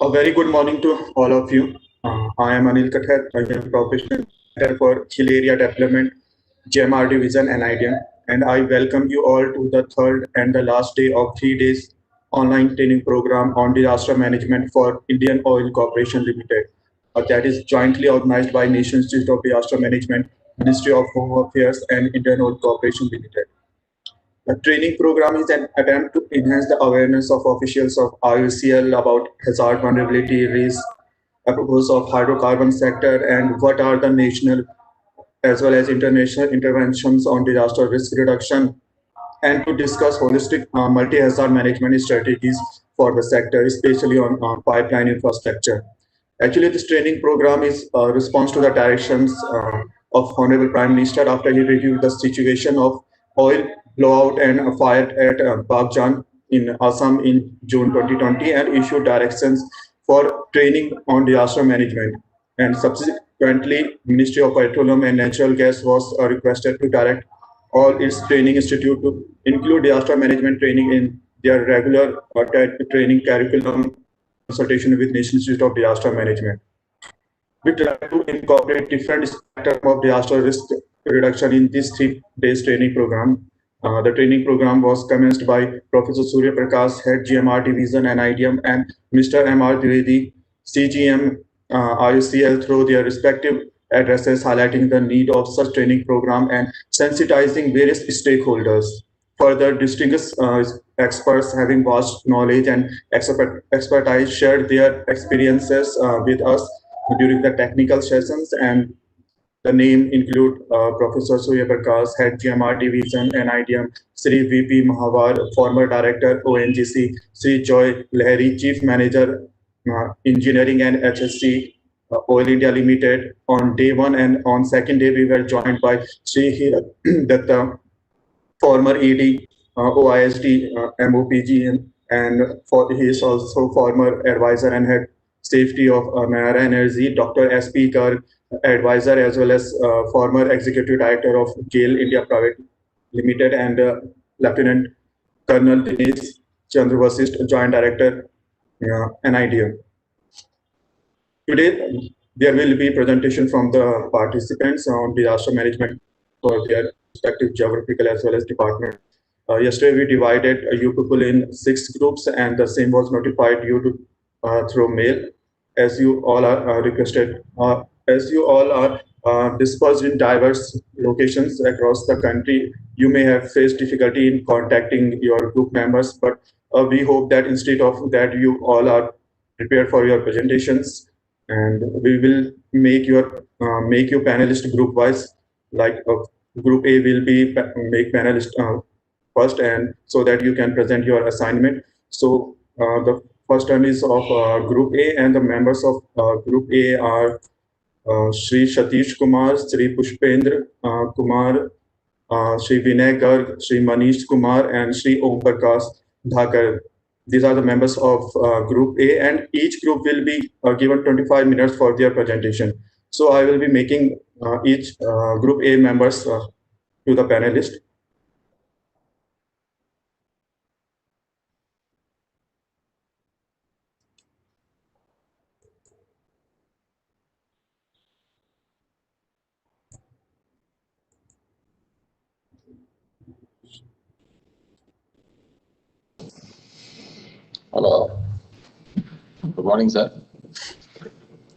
A very good morning to all of you. I am Anil Kathar. I am professional Director for Hill Area Development, GMR Division and NIDM, and I welcome you all to the third and the last day of 3 days online training program on disaster management for Indian Oil Corporation Limited. That is jointly organized by National Institute of Disaster Management, Ministry of Home Affairs, and Indian Oil Corporation Limited. The training program is an attempt to enhance the awareness of officials of IOCL about hazard vulnerability risk, purpose of hydrocarbon sector, and what are the national as well as international interventions on disaster risk reduction, and to discuss holistic multi-hazard management strategies for the sector, especially on pipeline infrastructure. Actually, this training program is a response to the directions of Honorable Prime Minister after he reviewed the situation of oil blowout and a fire at Bagjan in Assam in June 2020 and issued directions for training on disaster management. And subsequently, Ministry of Petroleum and Natural Gas was requested to direct all its training institute to include disaster management training in their regular training curriculum consultation with National Institute of Disaster Management. We try to incorporate different spectrum of disaster risk reduction in this 3 days training program. The training program was commenced by Professor Surya Prakash, Head GMR Division and IDM, and Mr. M.R. Dwivedi, CGM IOCL, through their respective addresses, highlighting the need of such training program and sensitizing various stakeholders. Further, distinguished experts having vast knowledge and expertise shared their experiences with us during the technical sessions, and the name include Professor Surya Prakash, Head GMR Division and IDM, Sri VP Mahavar, former Director ONGC, Sri Joy Lahiri, Chief Manager Engineering and HSC Oil India Limited on day 1, and on second day we were joined by Sri Datta, former ED OISD MOPG, and he is also former advisor and head safety of Nayara Energy, Dr. SP Garg, advisor as well as former executive director of GAIL India Private Limited, and Lieutenant Colonel Dinesh Chandra Vasist, joint director NIDM. Today, there will be presentation from the participants on disaster management for their respective geographical as well as department. Yesterday, we divided you people in 6 groups, and the same was notified you to through mail. As you all are requested, as you all are dispersed in diverse locations across the country, you may have faced difficulty in contacting your group members, but we hope that instead of that, you all are prepared for your presentations, and we will make your panelist group wise. Like group A will be make panelist first, and so that you can present your assignment. So the first term is of group A, and the members of group A are Sri Satish Kumar, Sri Pushpendra Kumar, Sri Vinay Garg, Sri Manish Kumar, and Sri Om Prakash Dhakar. These are the members of Group A, and each group will be given 25 minutes for their presentation. So I will be making each Group A members to the panelist. Hello. Good morning, sir.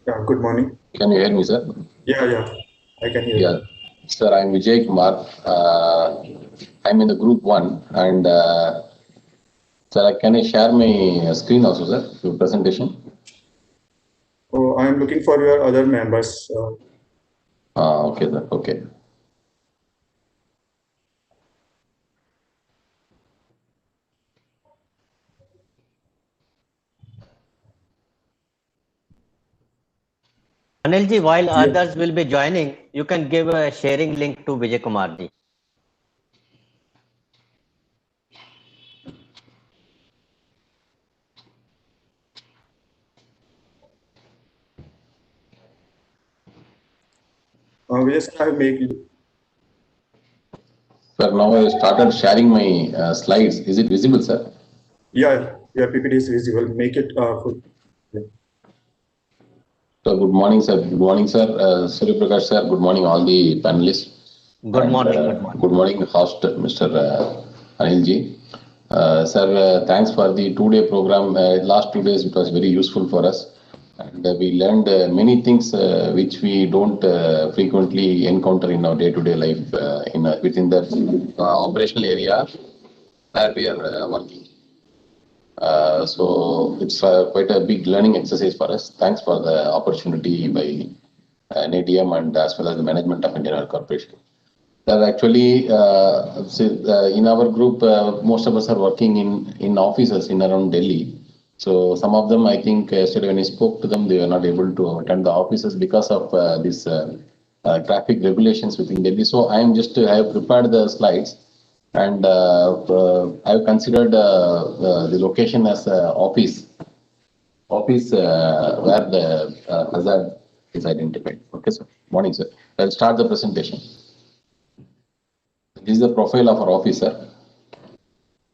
Good morning. Can you hear me, sir? Yeah, I can hear you. Sir, I'm Vijay Kumar. I'm in the group 1, and sir, can I share my screen also, sir, your presentation? Oh, I'm looking for your other members. Okay, sir. Okay. Anilji, while others will be joining, you can give a sharing link to Vijay Kumar ji. Yes, I have made. Sir, now I started sharing my slides. Is it visible, sir? Yeah, your PPT is visible. Make it full. Yeah. So good morning, sir. Good morning, sir. Surya Prakash, sir. Good morning, all the panelists. Good And, morning. Good morning. Good morning, host Mr. Anil ji. Sir, thanks for the two-day program. Last 2 days it was very useful for us, and we learned many things which we don't frequently encounter in our day-to-day life within the operational area where we are working. So it's quite a big learning exercise for us. Thanks for the opportunity by NIDM and as well as the management of Indian Oil Corporation. That actually, in our group, most of us are working in offices in around Delhi. So some of them, I think, yesterday when I spoke to them, they were not able to attend the offices because of this traffic regulations within Delhi. So I have prepared the slides, and I have considered the location as office where the hazard is identified. Okay, sir. Morning, sir. I'll start the presentation. This is the profile of our officer.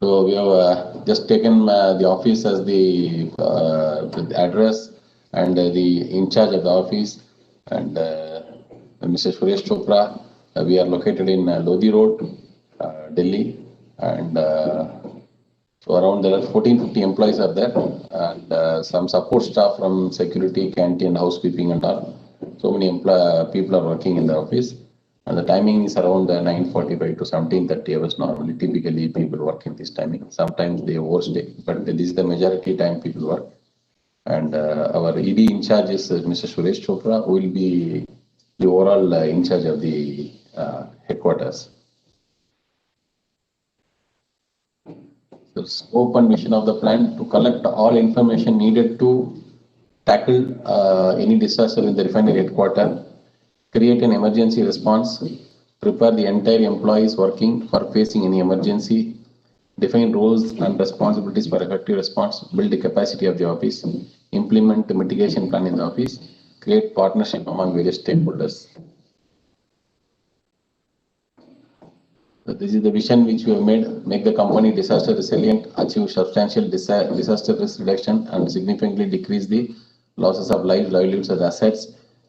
So we have just taken the office as the address and the in charge of the office, and Mr. Suresh Chopra. We are located in Lodi Road, Delhi, and so around there are 1450 employees are there, and some support staff from security, canteen, housekeeping, and all. So many people are working in the office. And the timing is around 9:45 to 17:30 hours normally. Typically, people work in this timing. Sometimes they overstay, but this is the majority time people work. And our ED in charge is Mr. Suresh Chopra, who will be the overall in charge of the headquarters. The scope and mission of the plan to collect all information needed to tackle any disaster in the refinery headquarters, create an emergency response, prepare the entire employees working for facing any emergency, define roles and responsibilities for effective response, build the capacity of the office, implement the mitigation plan in the office, create partnership among various stakeholders. So this is the vision which we have made: make the company disaster resilient, achieve substantial disaster risk reduction, and significantly decrease the losses of lives, livelihoods, and assets,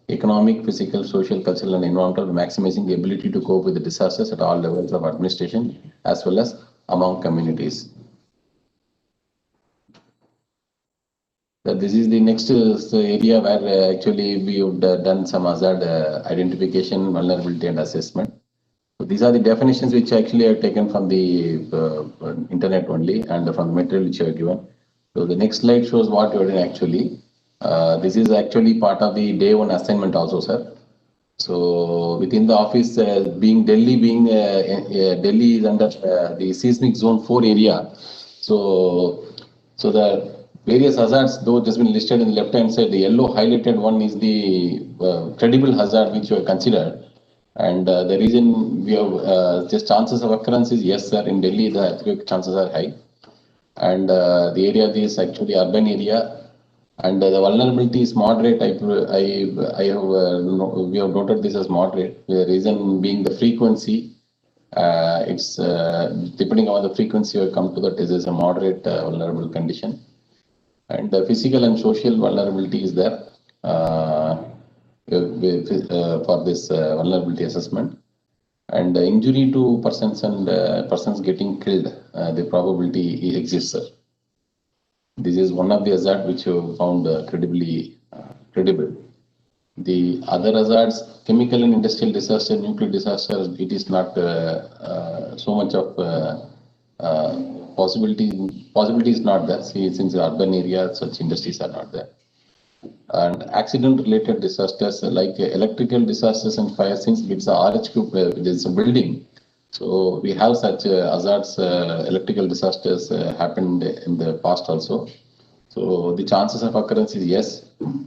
economic, physical, social, cultural, and environmental, maximizing the ability to cope with the disasters at all levels of administration as well as among communities. So this is the next area where actually we would done some hazard identification, vulnerability, and assessment. So these are the definitions which actually are taken from the internet only and from the material which you have given. So the next slide shows what you are doing actually. This is actually part of the day one assignment also, sir. So within the office, Delhi is under the seismic zone 4 area. So the various hazards, though just been listed in the left hand side, the yellow highlighted one is the credible hazard which you have considered. And the reason we have just chances of occurrence is yes, sir. In Delhi, the earthquake chances are high, and the area is actually urban area, and the vulnerability is moderate. We have noted this as moderate. The reason being the frequency. It's depending on the frequency you come to that. This is a moderate vulnerable condition, and the physical and social vulnerability is there. For this vulnerability assessment, and injury to persons and persons getting killed, the probability exists, sir. This is one of the hazards which you found credibly credible. The other hazards, chemical and industrial disaster, nuclear disaster, it is not so much of possibility. Possibility is not there. See, since the urban area, such industries are not there. And accident-related disasters like electrical disasters and fire, since it's a RHQ, there's a building. So we have such hazards, electrical disasters happened in the past also. So the chances of occurrence is yes.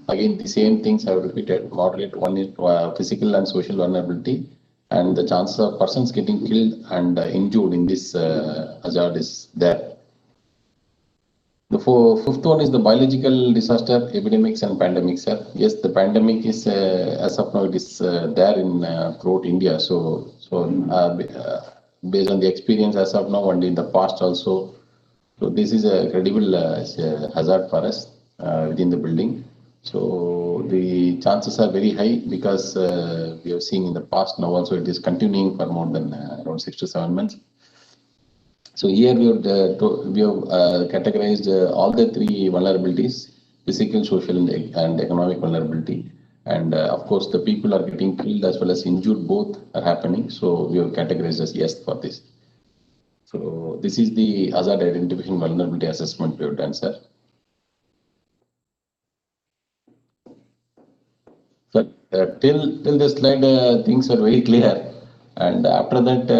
Again, the same things I have repeated. Moderate one is physical and social vulnerability, and the chances of persons getting killed and injured in this hazard is there. The fifth one is the biological disaster, epidemics and pandemics, sir. Yes, the pandemic is, as of now, it is there in throughout India. So based on the experience as of now and in the past also, so this is a credible hazard for us within the building. So So the chances are very high because we have seen in the past, now also it is continuing for more than around 6 to 7 months. So here we have categorized all the three vulnerabilities: physical, social, and economic vulnerability. And of course, the people are getting killed as well as injured, both are happening. So we have categorized as yes for this. So this is the hazard identification vulnerability assessment we have done, sir. So till this slide, things are very clear. And after that,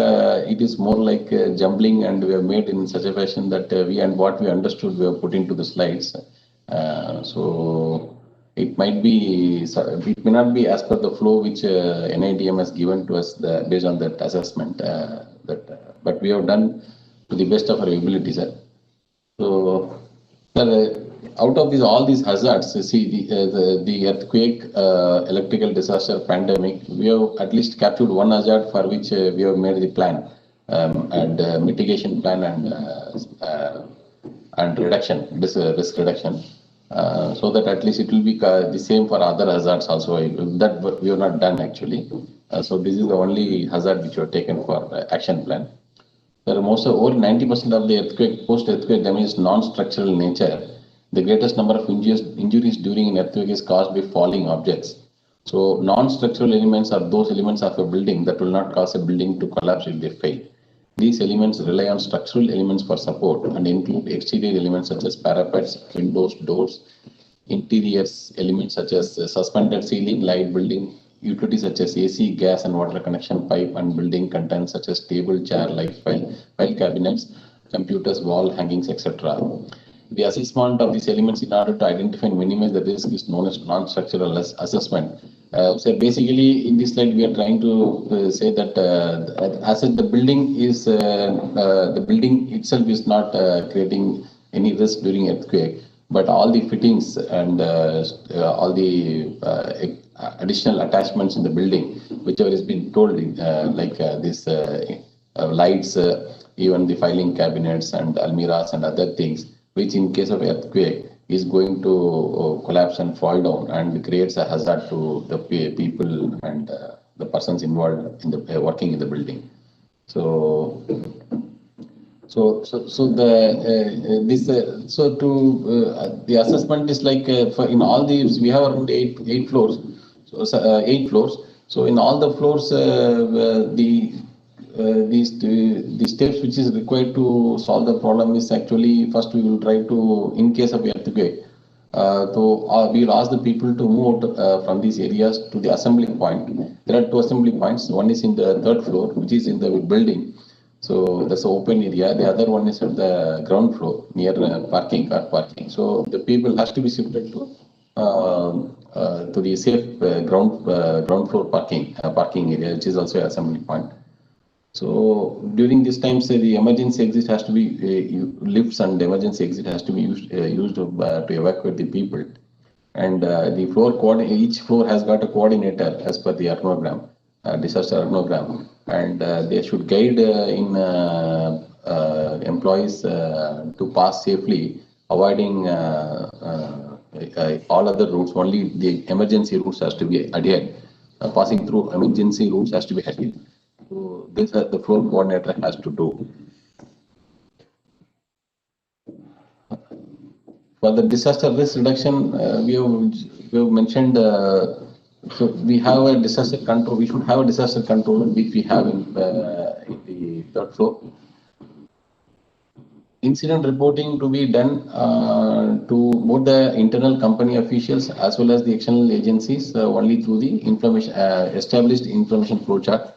it is more like jumbling, and we have made in such a fashion that we and what we understood we have put into the slides. So it might be, it may not be as per the flow which NIDM has given to us based on that assessment. But we have done to the best of our abilities. So, out of all these hazards, you see the earthquake, electrical disaster, pandemic, we have at least captured one hazard for which we have made the plan and mitigation plan and reduction, risk reduction, so that at least it will be the same for other hazards also. That we have not done actually. So this is the only hazard which we have taken for action plan. There are most over 90% of the earthquake, post-earthquake damage is non-structural in nature. The greatest number of injuries during an earthquake is caused by falling objects. So non-structural elements are those elements of a building that will not cause a building to collapse if they fail. These elements rely on structural elements for support and include exterior elements such as parapets, windows, doors, interiors elements such as suspended ceiling, light building, utilities such as AC, gas and water connection pipe, and building contents such as table, chair, light file cabinets, computers, wall hangings, etc. The assessment of these elements in order to identify and minimize the risk is known as non-structural assessment. So basically, in this slide, we are trying to say that the building is the building itself is not creating any risk during earthquake, but all the fittings and all the additional attachments in the building, whichever has been told, like this lights, even the filing cabinets and almirahs and other things, which in case of earthquake is going to collapse and fall down and creates a hazard to the people and the persons involved in the working in the building. So the assessment is like for in all these we have around eight floors, so 8 floors. So in all the floors, the steps which is required to solve the problem is actually first we will try to, in case of earthquake, so we will ask the people to move out from these areas to the assembly point. There are 2 assembly points. One is in the 3rd floor, which is in the building. So that's an open area. The other one is at the ground floor near car parking. So the people has to be shifted to the safe ground floor parking area, which is also an assembly point. So during this time, say the emergency exit has to be lifts and emergency exit has to be used to evacuate the people. And the floor each floor has got a coordinator as per the organogram, disaster organogram, and they should guide employees to pass safely, avoiding all other routes. Only the emergency routes has to be adhered. Passing through emergency routes has to be adhered. So this the floor coordinator has to do. For the disaster risk reduction, we have mentioned. So we have a disaster control. We should have a disaster control which we have in the 3rd floor. Incident reporting to be done to both the internal company officials as well as the external agencies only through the information established information flow chart,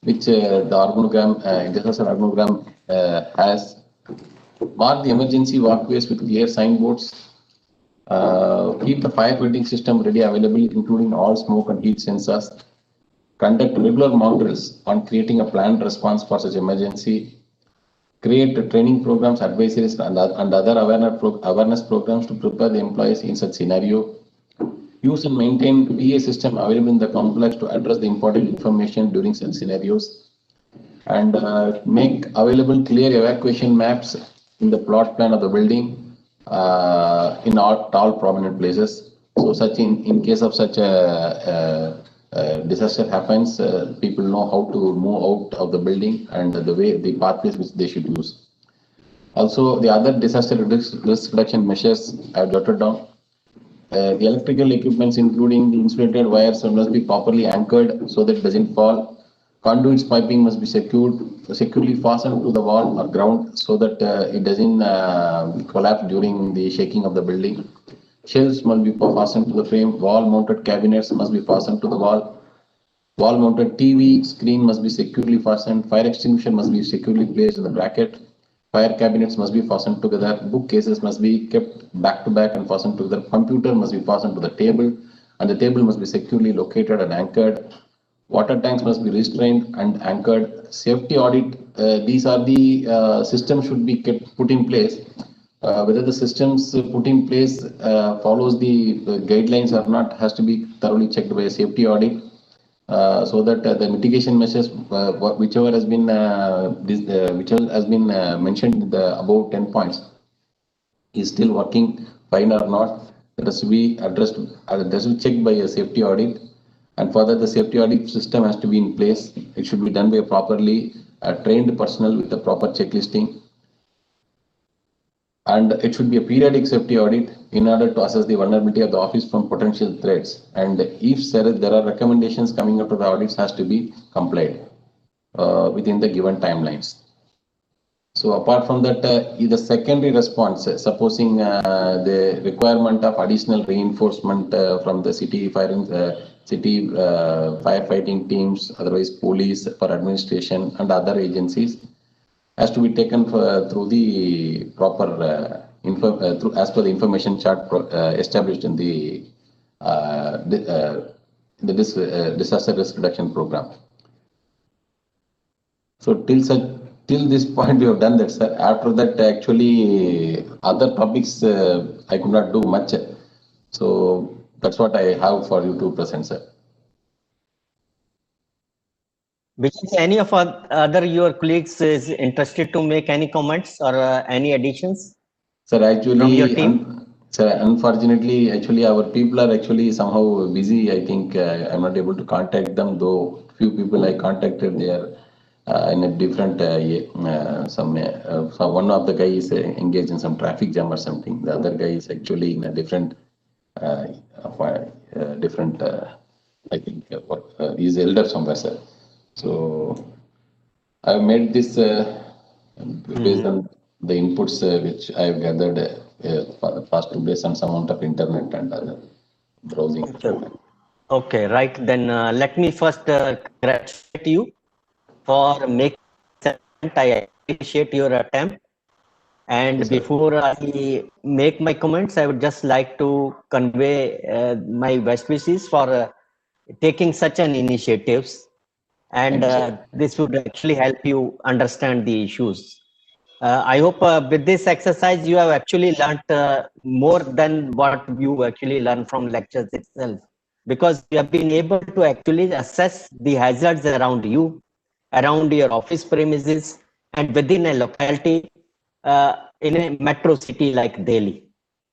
which the organogram, disaster organogram has. Mark the emergency walkways with clear signboards. Keep the firefighting system ready available, including all smoke and heat sensors. Conduct regular mock drills on creating a planned response for such emergency. Create training programs, advisories, and other awareness programs to prepare the employees in such scenario. Use and maintain PA system available in the complex to address the important information during such scenarios. And make available clear evacuation maps in the plot plan of the building in all prominent places. So such in case of such a disaster happens, people know how to move out of the building and the pathways which they should use. Also, the other disaster risk reduction measures I have jotted down. The electrical equipments, including the insulated wires, must be properly anchored so that it doesn't fall. Conduits piping must be securely fastened to the wall or ground so that it doesn't collapse during the shaking of the building. Shelves must be fastened to the frame. Wall-mounted cabinets must be fastened to the wall. Wall-mounted TV screen must be securely fastened. Fire extinguisher must be securely placed in the bracket. Fire cabinets must be fastened together. Bookcases must be kept back to back and fastened together. Computer must be fastened to the table, and the table must be securely located and anchored. Water tanks must be restrained and anchored. Safety audit, these are the systems should be put in place. Whether the systems put in place follows the guidelines or not has to be thoroughly checked by a safety audit. So that the mitigation measures, whichever has been mentioned in the above 10 points, is still working fine or not. That has to be addressed. That will be checked by a safety audit, and further the safety audit system has to be in place. It should be done by properly trained personnel with the proper checklisting. And it should be a periodic safety audit in order to assess the vulnerability of the office from potential threats. And if there are recommendations coming up to the audits, has to be complied within the given timelines. So apart from that, the secondary response, supposing the requirement of additional reinforcement from the city firefighting teams, otherwise police for administration and other agencies, has to be taken through the proper as per the information chart established in the disaster risk reduction program. So till this point we have done that, sir. After that, actually other topics I could not do much. So that's what I have for you to present, sir. Which any of other your colleagues is interested to make any comments or any additions? Sir, actually, from your team? Sir, unfortunately, actually, our people are actually somehow busy. I think I'm not able to contact them, though few people I contacted, they are in a different, so one of the guys is engaged in some traffic jam or something. The other guy is actually in a different, I think, he's elder somewhere, sir. So I've made this based on the inputs which I've gathered for the past 2 days on some amount of internet and other browsing. Okay, right. Then let me first congratulate you for making it. I appreciate your attempt. And Yes, before I make my comments, I would just like to convey my best wishes for taking such an initiatives. And this would actually help you understand the issues. I hope with this exercise you have actually learned more than what you actually learned from lectures itself, because you have been able to actually assess the hazards around you, around your office premises, and within a locality in a metro city like Delhi.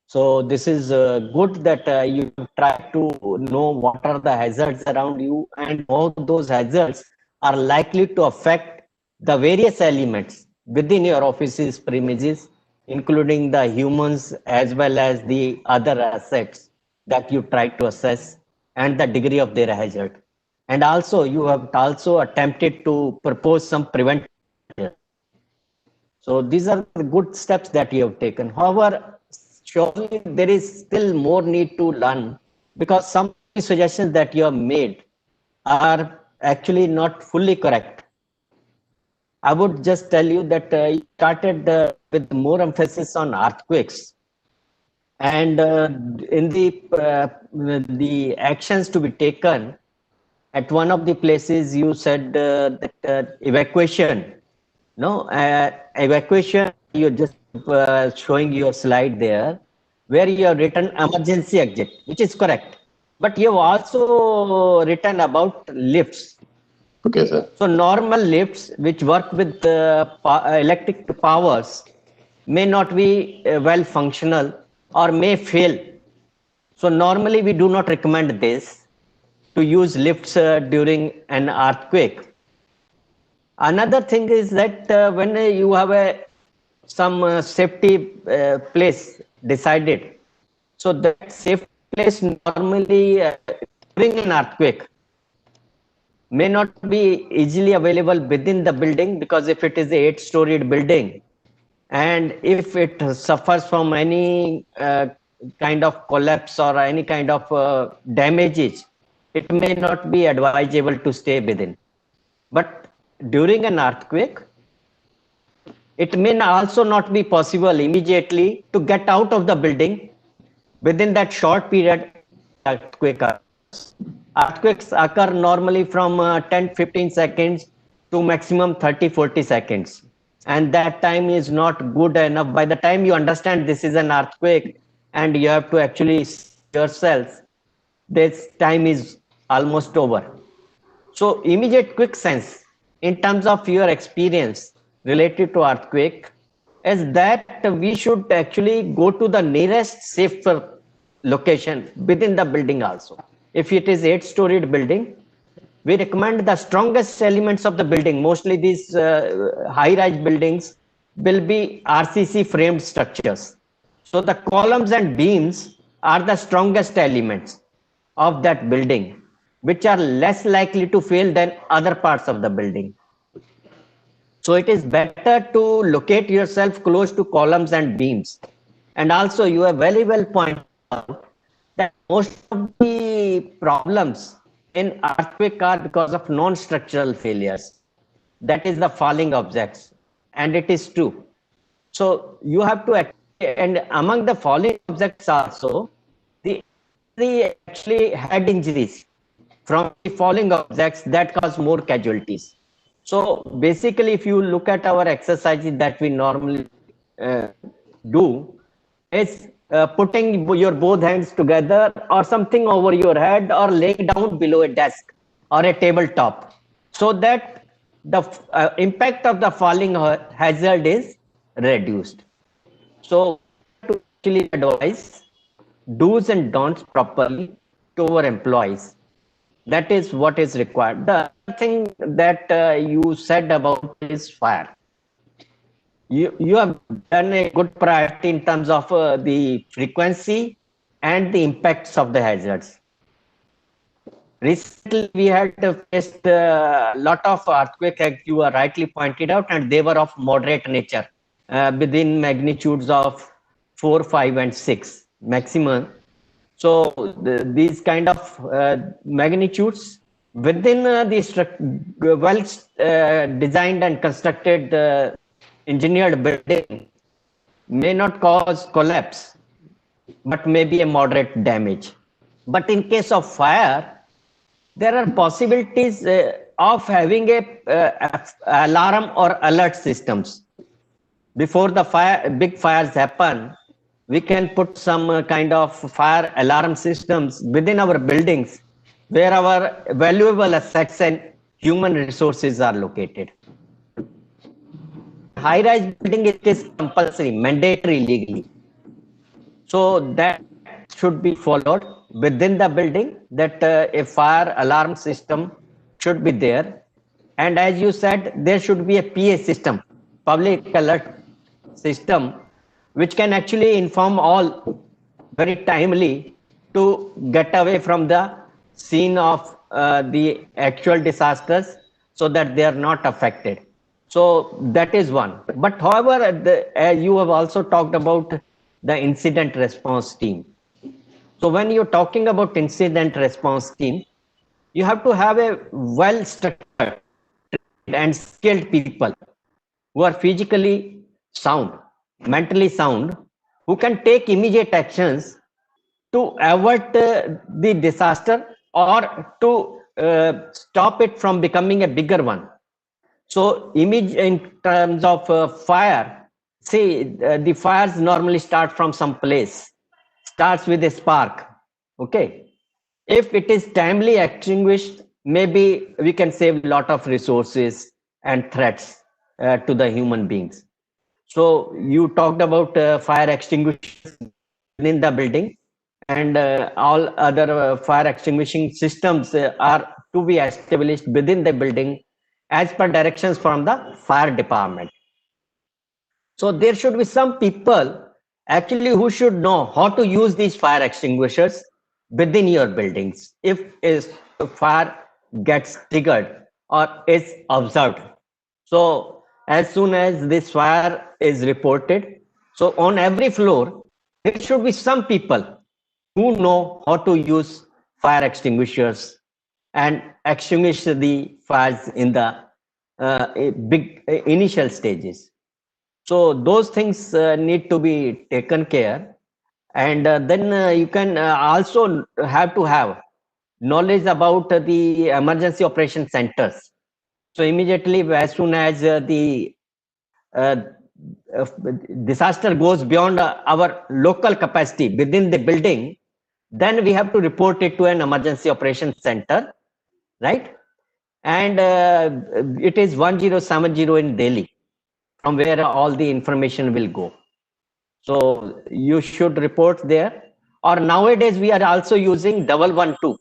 So this is good that you try to know what are the hazards around you and how those hazards are likely to affect the various elements within your office's premises, including the humans as well as the other assets that you try to assess and the degree of their hazard. And also you have also attempted to propose some preventive. So these are the good steps that you have taken. However, surely there is still more need to learn, because some suggestions that you have made are actually not fully correct. I would just tell you that you started with more emphasis on earthquakes, and in the actions to be taken at one of the places you said that evacuation. No, evacuation, you're just showing your slide there, where you have written emergency exit, which is correct. But you have also written about lifts. Okay, sir. So normal lifts which work with electric powers may not be well functional or may fail So normally we do not recommend this to use lifts during an earthquake. Another thing is that when you have some safety place decided, so that safe place normally during an earthquake may not be easily available within the building, because if it is a 8-storied building and if it suffers from any kind of collapse or any kind of damages, it may not be advisable to stay within. But during an earthquake, it may also not be possible immediately to get out of the building within that short period earthquake occurs. Earthquakes occur normally from 10-15 seconds to maximum 30-40 seconds. And that time is not good enough. By the time you understand this is an earthquake and you have to actually see yourself, this time is almost over. So immediate quick sense in terms of your experience related to earthquake is that we should actually go to the nearest safer location within the building also. If it is 8-storied building, we recommend the strongest elements of the building. Mostly these high-rise buildings will be RCC framed structures. So the columns and beams are the strongest elements of that building, which are less likely to fail than other parts of the building. So it is better to locate yourself close to columns and beams. And also you have very well pointed out that most of the problems in earthquake are because of non-structural failures. That is the falling objects. And it is true. So you have to, and among the falling objects also, the actually head injuries from the falling objects that cause more casualties. So basically, if you look at our exercises that we normally uh, do, is putting your both hands together or something over your head or laying down below a desk or a tabletop, so that the impact of the falling hazard is reduced. So to actually advise do's and don'ts properly to our employees. That is what is required. The other thing that you said about is fire. You have done a good priority in terms of the frequency and the impacts of the hazards. Recently, we had faced a lot of earthquakes, as you are rightly pointed out, and they were of moderate nature, within magnitudes of 4, 5, and 6 maximum. So these kind of magnitudes within the well designed and constructed engineered building may not cause collapse, but maybe a moderate damage. But in case of fire, there are possibilities of having a alarm or alert systems. Before the big fires happen, we can put some kind of fire alarm systems within our buildings where our valuable assets and human resources are located. High-rise building, it is compulsory, mandatory legally. So that should be followed within the building, that a fire alarm system should be there. And as you said, there should be a PA system, public alert system, which can actually inform all very timely to get away from the scene of the actual disasters, so that they are not affected. So that is one. But however, you have also talked about the incident response team. So when you're talking about incident response team, you have to have a well structured and skilled people who are physically sound, mentally sound, who can take immediate actions to avert the disaster or to stop it from becoming a bigger one. So in terms of fire, see, the fires normally start from some place, starts with a spark. Okay. If it is timely extinguished, maybe we can save a lot of resources and threats to the human beings. So you talked about fire extinguishers within the building, and all other fire extinguishing systems are to be established within the building as per directions from the fire department. So there should be some people actually who should know how to use these fire extinguishers within your buildings if a fire gets triggered or is observed. So as soon as this fire is reported, so on every floor, there should be some people who know how to use fire extinguishers and extinguish the fires in the big initial stages. So those things need to be taken care, and then you can also have to have knowledge about the emergency operation centers. So immediately, as soon as the uh, uh, disaster goes beyond our local capacity within the building, then we have to report it to an emergency operation center, right? And it is 1070 in Delhi, from where all the information will go. So you should report there. Or nowadays we are also using 112,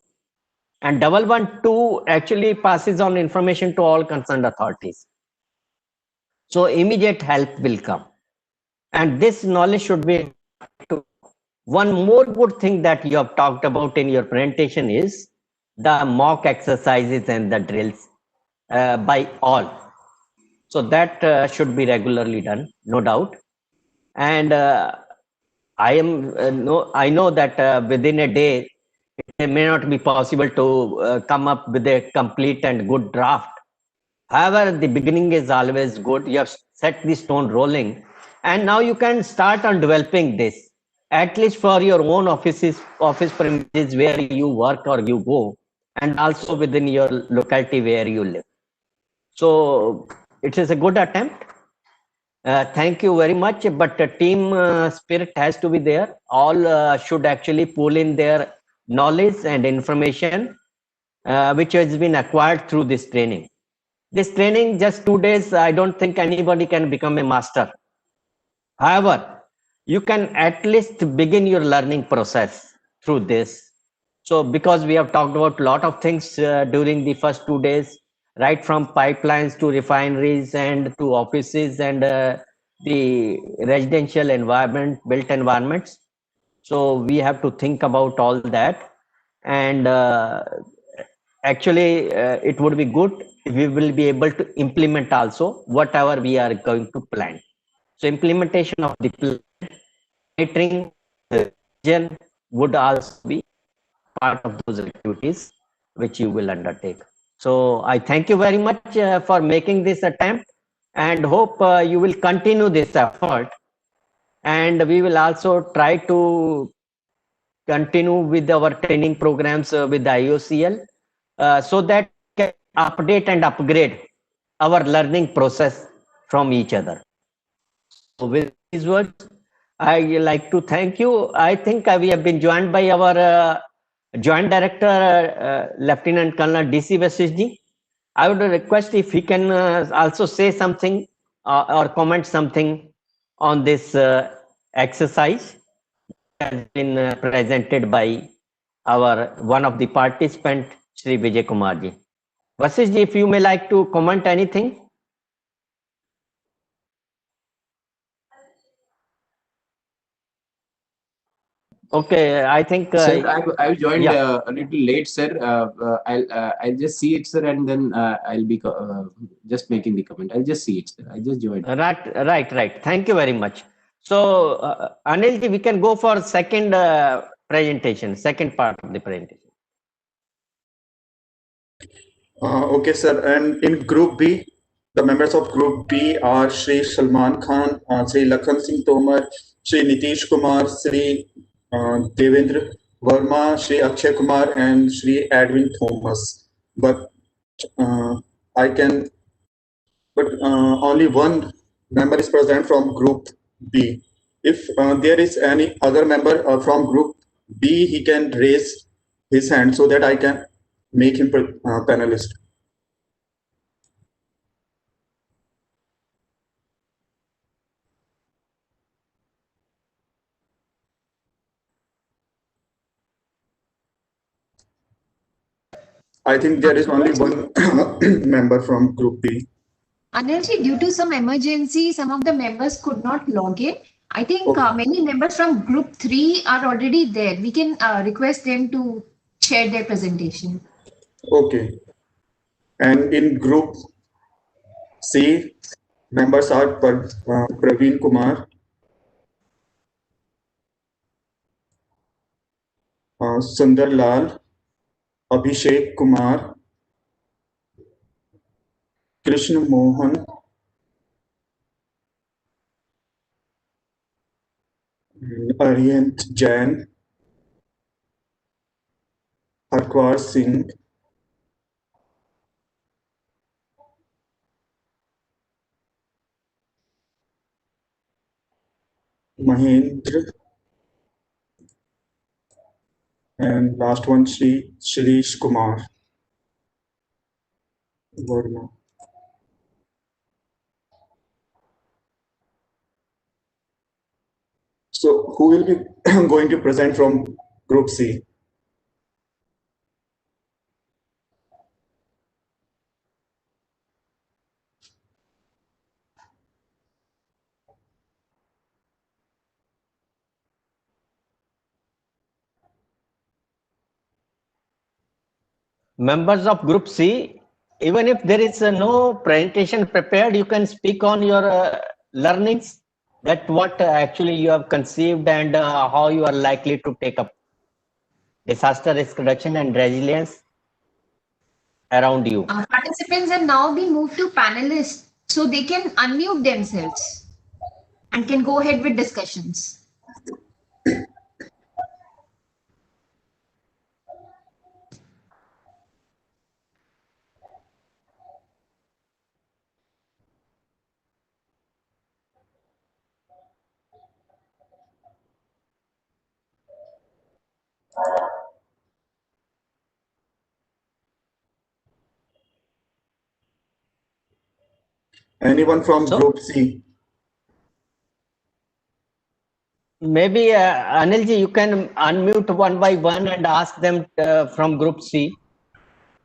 and 112 actually passes on information to all concerned authorities. So immediate help will come, and this knowledge should be. One more good thing that you have talked about in your presentation is the mock exercises and the drills by all. So that should be regularly done, no doubt. And I know that within a day it may not be possible to come up with a complete and good draft. However, the beginning is always good. You have set the stone rolling, and now you can start on developing this, at least for your own office premises where you work or you go, and also within your locality where you live. So it is a good attempt. Thank you very much. But team spirit has to be there. All should actually pull in their knowledge and information which has been acquired through this training. This training, just 2 days, I don't think anybody can become a master. However, you can at least begin your learning process through this. So, because we have talked about a lot of things during the first 2 days, right from pipelines to refineries and to offices and the residential environment, built environments. So, we have to think about all that. And actually, it would be good if we will be able to implement also whatever we are going to plan. So, implementation of the plan, monitoring, vision would also be part of those activities which you will undertake. So I thank you very much for making this attempt, and hope you will continue this effort, and we will also try to continue with our training programs with the IOCL so that we can update and upgrade our learning process from each other. So with these words, I like to thank you. I think we have been joined by our Joint Director, Lieutenant Colonel DC Vasishji. I would request if he can also say something or comment something on this exercise that has been presented by our one of the participant, Shri Vijay Kumarji. Vasishji, if you may like to comment anything. Okay, I think. Sir, I've joined Yeah. a little late, sir. I'll just see it, sir, and then I'll be just making the comment. I'll just see it, sir. I just joined. Right. Thank you very much. So, Anilji, we can go for second presentation, second part of the presentation. Okay, sir. And in Group B, the members of Group B are Shri Salman Khan, Shri Lakhan Singh Tomar, Shri Nitish Kumar, Shri Devendra Verma, Shri Akshay Kumar, and Shri Edwin Thomas. But uh, I can, but only one member is present from Group B. If there is any other member from Group B, he can raise his hand so that I can make him panelist. I think there is only one member from Group B. Anilji, due to some emergency, some of the members could not log in. I think many members from Group 3 are already there. We can request them to share their presentation. Okay. And in Group C, members are Praveen Kumar, Sundar Lal, Abhishek Kumar, Krishna Mohan, Aryant Jain, Harkwar Singh, Mahendra, and last one, Shrish Kumar Verma. So who will be going to present from Group C? Members of Group C, even if there is no presentation prepared, you can speak on your learnings, that what actually you have conceived and how you are likely to take up disaster risk reduction and resilience around you. Participants have now been moved to panelists, so they can unmute themselves and can go ahead with discussions. Anyone from Group C? Maybe Anilji, you can unmute one by one and ask them from Group C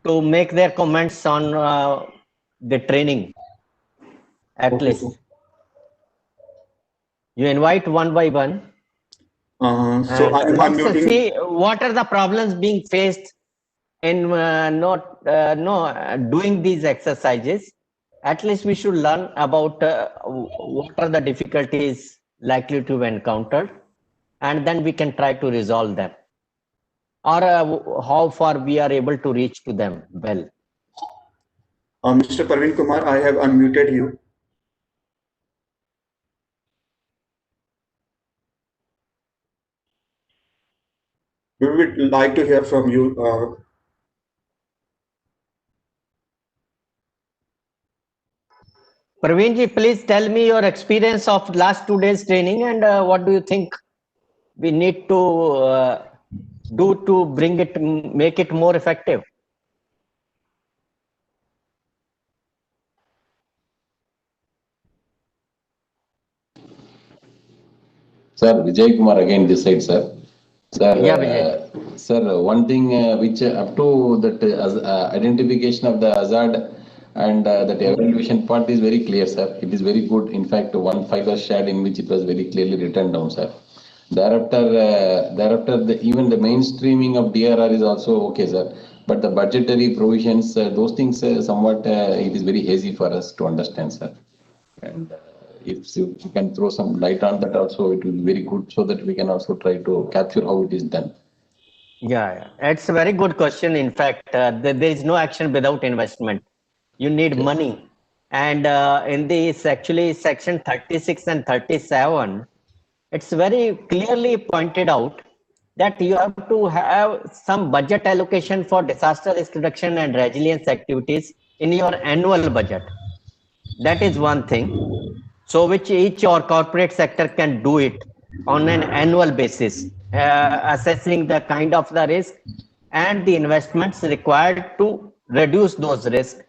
to make their comments on the training. At least you invite one by one. So I'm unmuting. See what are the problems being faced in doing these exercises. At least we should learn about what are the difficulties likely to be encountered, and then we can try to resolve them, or how far we are able to reach to them well. Mr. Praveen Kumar, I have unmuted you. We would like to hear from you. Praveenji, please tell me your experience of last 2 days training, and what do you think we need to do to make it more effective? Sir, Vijay Kumar again this side, sir. Sir, Yeah, sir, one thing which up to that identification of the hazard and that evaluation part is very clear, sir. It is very good. In fact, one file was shared in which it was very clearly written down, sir. Thereafter, even the mainstreaming of DRR is also okay, sir. But the budgetary provisions, those things, somewhat it is very hazy for us to understand, sir. And if you can throw some light on that also, it will be very good so that we can also try to capture how it is done. Yeah, it's a very good question. In fact, there is no action without investment. You need money. And in this actually section 36 and 37, it's very clearly pointed out that you have to have some budget allocation for disaster risk reduction and resilience activities in your annual budget. That is one thing. So which each or corporate sector can do it on an annual basis, assessing the kind of the risk and the investments required to reduce those risks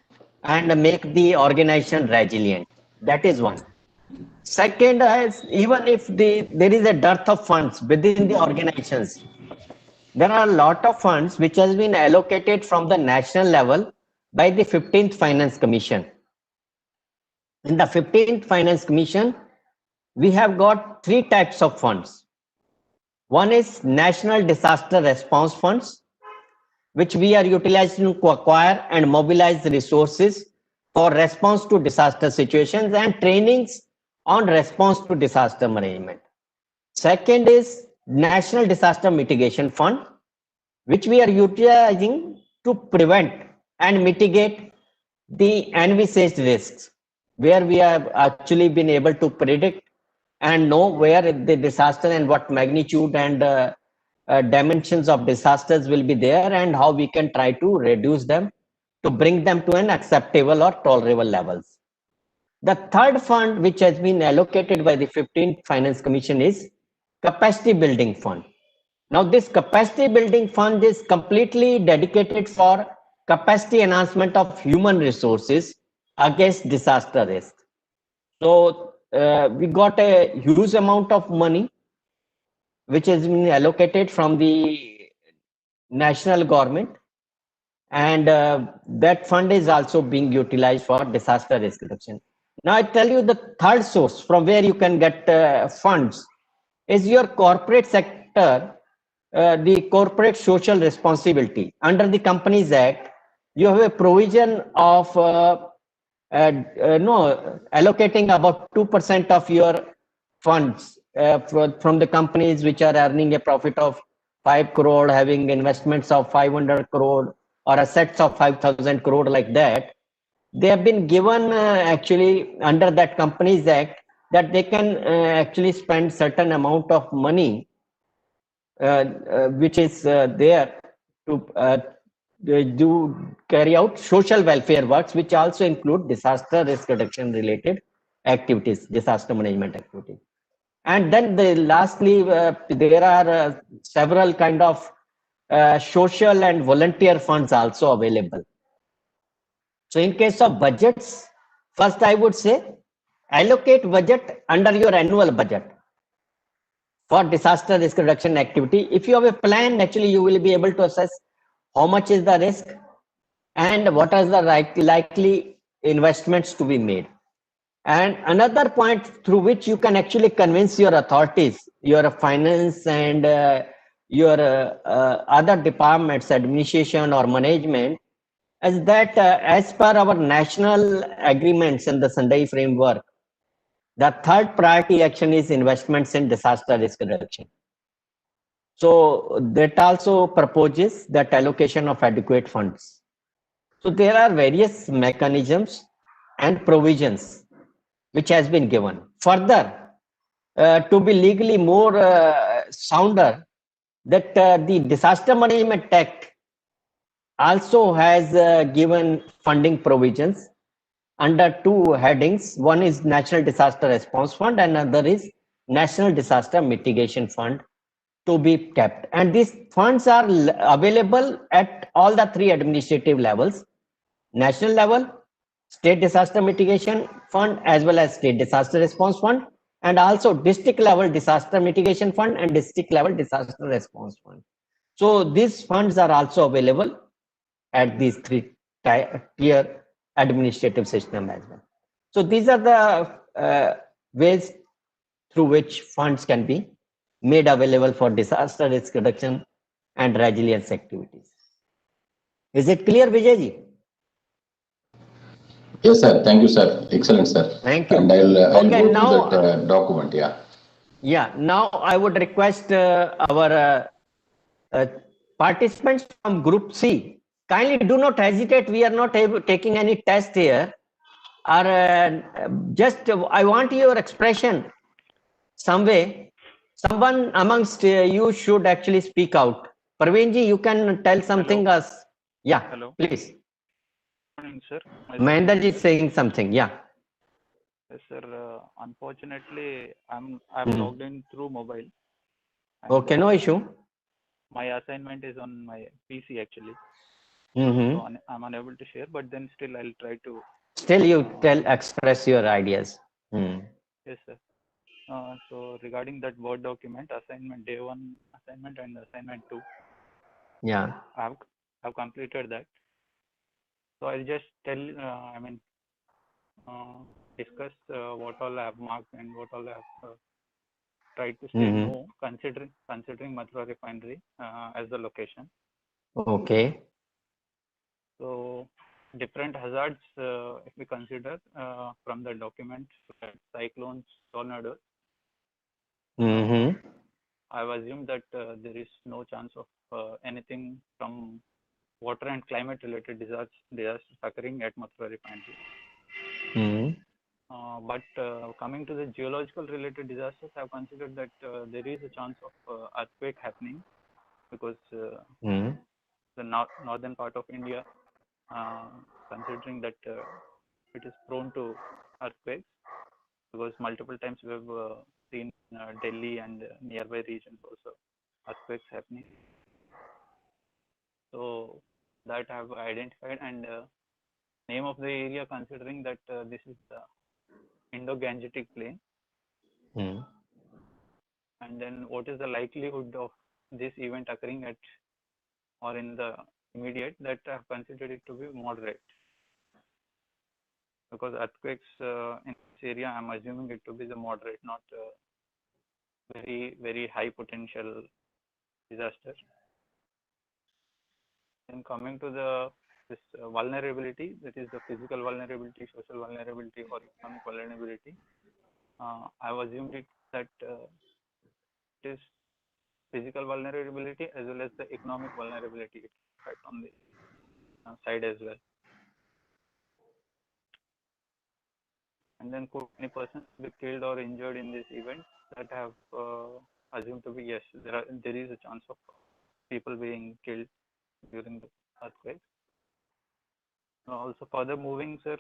and make the organization resilient. That is one. Second, even if there is a dearth of funds within the organizations, there are a lot of funds which has been allocated from the national level by the 15th Finance Commission. In the 15th Finance Commission, we have got three types of funds. One is National Disaster Response Funds, which we are utilizing to acquire and mobilize resources for response to disaster situations and trainings on response to disaster management. Second is National Disaster Mitigation Fund, which we are utilizing to prevent and mitigate the envisaged risks, where we have actually been able to predict and know where the disaster and what magnitude and dimensions of disasters will be there and how we can try to reduce them to bring them to an acceptable or tolerable levels. The third fund which has been allocated by the 15th Finance Commission is Capacity Building Fund. Now this Capacity Building Fund is completely dedicated for capacity enhancement of human resources against disaster risk. So we got a huge amount of money which has been allocated from the national government, and that fund is also being utilized for disaster risk reduction. Now I tell you the third source from where you can get funds is your corporate sector, the corporate social responsibility. Under the Companies Act, you have a provision of allocating about 2% of your funds from the companies which are earning a profit of 5 crore, having investments of 500 crore or assets of 5,000 crore, like that. They have been given actually under that Companies Act that they can actually spend certain amount of money which is there to do carry out social welfare works, which also include disaster risk reduction related activities, disaster management activities. And then lastly, there are several kind of social and volunteer funds also available. So in case of budgets, first I would say allocate budget under your annual budget for disaster risk reduction activity. If you have a plan, actually you will be able to assess how much is the risk and what are the likely investments to be made. And another point through which you can actually convince your authorities, your finance and your other departments, administration or management, is that as per our national agreements in the Sendai framework, the third priority action is investments in disaster risk reduction. So that also proposes that allocation of adequate funds. So there are various mechanisms and provisions which has been given. Further, to be legally more sounder, that the Disaster Management Act also has given funding provisions under two headings. One is National Disaster Response Fund and another is National Disaster Mitigation Fund to be kept. And these funds are available at all the three administrative levels: national level, state disaster mitigation fund, as well as state disaster response fund, and also district level disaster mitigation fund and district level disaster response fund. So these funds are also available at these three tier administrative system as well. So these are the ways through which funds can be made available for disaster risk reduction and resilience activities. Is it clear, Vijayji? Yes, sir. Thank you, sir. Excellent, sir. Thank you. And I'll Okay, go now, to that document. Yeah. Yeah. Now I would request our participants from Group C, kindly do not hesitate. We are not taking any test here. Or just I want your expression some way. Someone amongst you should actually speak out. Parveenji, you can tell something us. Yeah. Hello. Please. Good morning, sir. Mahendraji is saying something. Yeah. Yes, sir. Unfortunately, I'm logged in through mobile. And, Okay, no issue. My assignment is on my PC actually. Mm-hmm. So I'm unable to share, but then still I'll try to. Still, you express your ideas. Yes, sir. So regarding that Word document, assignment day 1 assignment and assignment 2. Yeah. I've completed that. So I'll just tell, discuss what all I have marked and what all I have tried to say no, considering Mathura refinery as the location. Okay. So different hazards, if we consider from the document, cyclones, tornadoes, I've assumed that there is no chance of anything from water and climate related disasters occurring at Mathura refinery. But coming to the geological related disasters, I've considered that there is a chance of earthquake happening because the northern part of India, considering that it is prone to earthquakes, because multiple times we have seen Delhi and nearby regions also earthquakes happening. So that I have identified, and name of the area, considering that this is the Indo-Gangetic plain. And then what is the likelihood of this event occurring at or in the immediate, that I have considered it to be moderate. Because earthquakes in this area, I'm assuming it to be the moderate, not very, very high potential disaster. Then coming to this vulnerability, that is the physical vulnerability, social vulnerability, or economic vulnerability. I've assumed it that it is physical vulnerability as well as the economic vulnerability effect on the side as well. And then could any person be killed or injured in this event? That I have assumed to be yes. There is a chance of people being killed during the earthquake. Also, further moving, sir,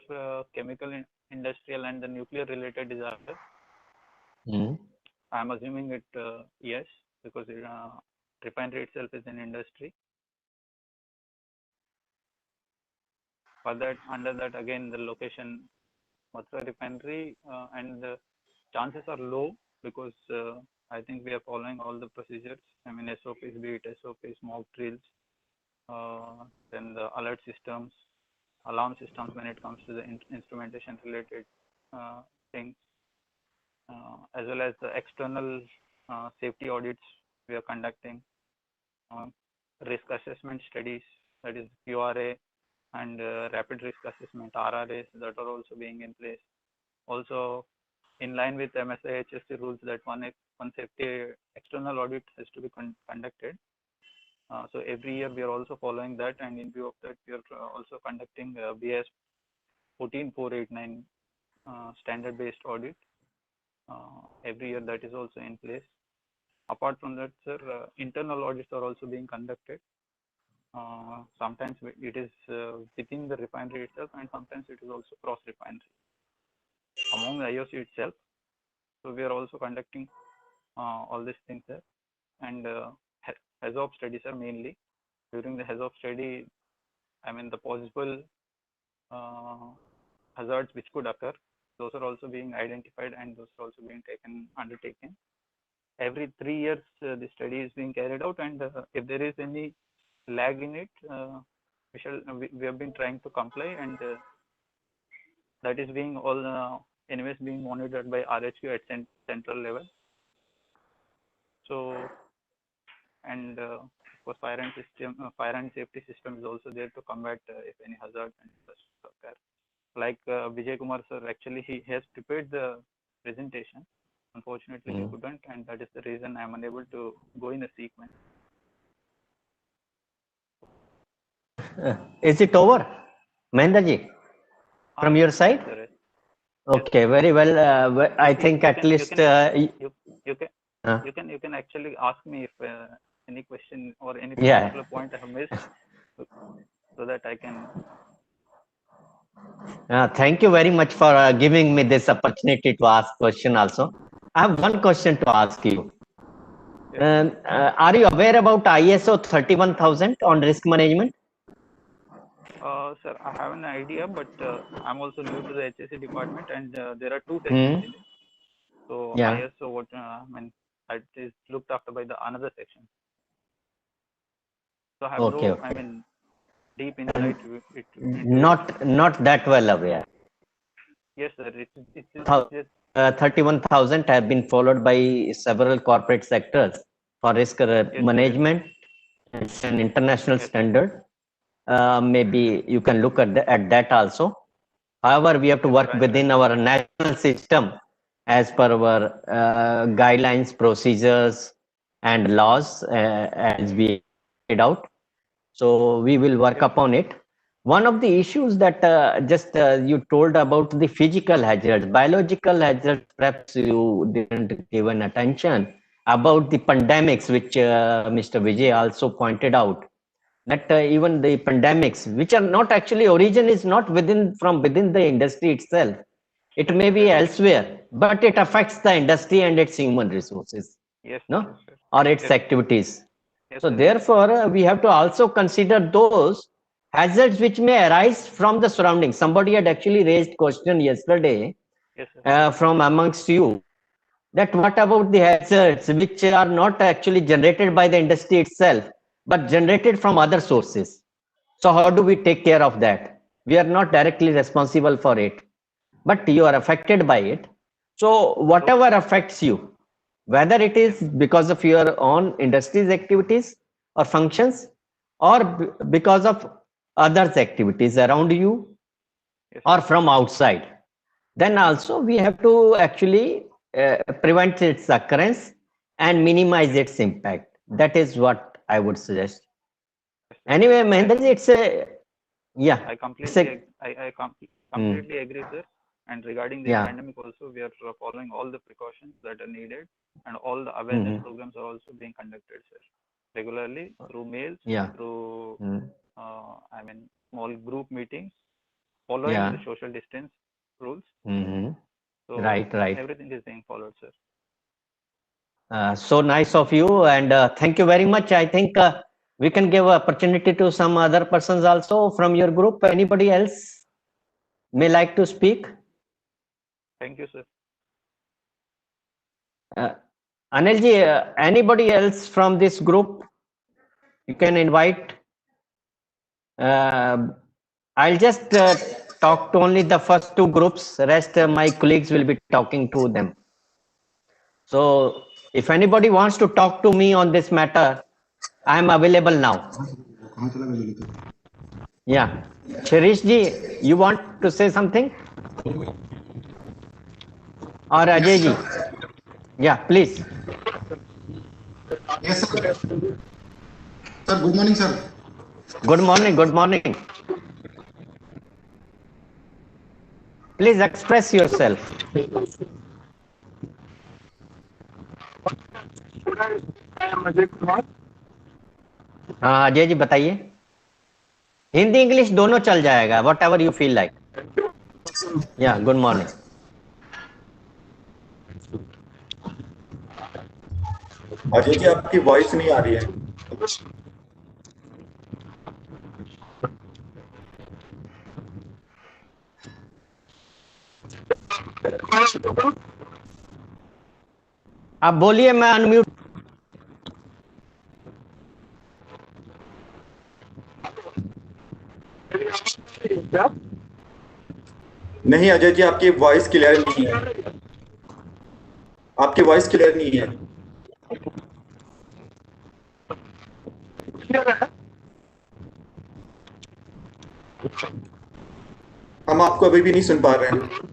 chemical, industrial, and the nuclear related disaster. I'm assuming it yes, because refinery itself is an industry. For that, under that, again, the location, Mathura refinery, and the chances are low because I think we are following all the procedures. I mean, SOPs, be it SOPs, mock drills, then the alert systems, alarm systems when it comes to the instrumentation related things, as well as the external safety audits we are conducting, risk assessment studies, that is QRA, and rapid risk assessment RRAs that are also being in place. Also, in line with MHA HSC rules, that one safety external audit has to be conducted. So every year we are also following that, and in view of that, we are also conducting BS 14489 standard based audit every year. That is also in place. Apart from that, sir, internal audits are also being conducted. Sometimes it is within the refinery itself, and sometimes it is also cross refinery among the IOC itself. So we are also conducting all these things there. And HAZOP studies are mainly during the HAZOP study. I mean, the possible hazards which could occur, those are also being identified, and those are also being undertaken. Every 3 years, the study is being carried out, and if there is any lag in it, we have been trying to comply, and that is being all anyways being monitored by RHQ at central level. So, and of course, fire and safety system is also there to combat if any hazards and such occur. Like Vijay Kumar sir, actually he has prepared the presentation. Unfortunately, he couldn't, and that is the reason I am unable to go in a sequence. Is it over, Mahendraji, from your side? Yes, okay, very well. I think at least you can actually ask me if any question or any particular point I have missed, so that I can. Thank you very much for giving me this opportunity to ask question also. I have one question to ask you. Are you aware about ISO 31000 on risk management? Sir, I have an idea, but I'm also new to the HSC department, and there are 2 sections in it. So ISO, what that is looked after by the another section. So I have Okay, no, okay. I mean, deep insight into it. Not that well aware. Yes, sir. It's just 31,000 have been followed by several corporate sectors for risk management. It's an international Yes, sir. standard. Maybe you can look at that also. However, we have to Yes, work sir. within our national system as per our guidelines, procedures, and laws as we laid out. So we will work Yes. upon it. One of the issues that just you told about the physical hazards, biological hazards, perhaps you didn't give an attention about the pandemics, which Mr. Vijay also pointed out. That even the pandemics, which are not actually origin is not from within the industry itself, it may be elsewhere, but it affects the industry and its human resources, Yes, no, yes, sir. or its Yes, sir. activities. Yes, So sir. therefore, we have to also consider those hazards which may arise from the surroundings. Somebody had actually raised question yesterday Yes, sir. from amongst you, that what about the hazards which are not actually generated by the industry itself, but generated from other sources. So how do we take care of that? We are not directly responsible for it, but you are affected by it. So whatever affects you, whether it is because of your own industry's activities or functions, or because of others' activities around you Yes, or from outside, then also we have to actually prevent its occurrence and minimize its impact. That is what I would suggest. Anyway, Mahendra, it's a, yeah, I it's completely, a, completely agree, sir. And regarding this yeah. pandemic also, we are following all the precautions that are needed, and all the awareness programs are also being conducted, sir, regularly through mails, Yeah. through, Mm. I mean, small group meetings, following Yeah. the social distance rules. Mm-hmm. So Right. everything is being followed, sir. So nice of you, and thank you very much. I think we can give opportunity to some other persons also from your group. Anybody else may like to speak? Thank you, sir. Anilji, anybody else from this group? You can invite. I'll just talk to only the first two groups. Rest my colleagues will be talking to them. So if anybody wants to talk to me on this matter, I am available now. Yeah. Shirish ji, you want to say something? Or Ajay ji? Yeah, please. Yes, sir. Sir, good morning, sir. Good morning. Good morning. Please express yourself. हाँ अजय जी बताइए. Hindi English दोनों चल जाएगा. What ever you feel like. या good morning. Ajay ji आपकी voice नहीं आ रही है. आप बोलिए, मैं अनम्यूट. नहीं अजय जी आपकी वॉइस क्लियर नहीं है. आपकी वॉइस क्लियर नहीं है. हम आपको अभी भी नहीं सुन पा रहे हैं.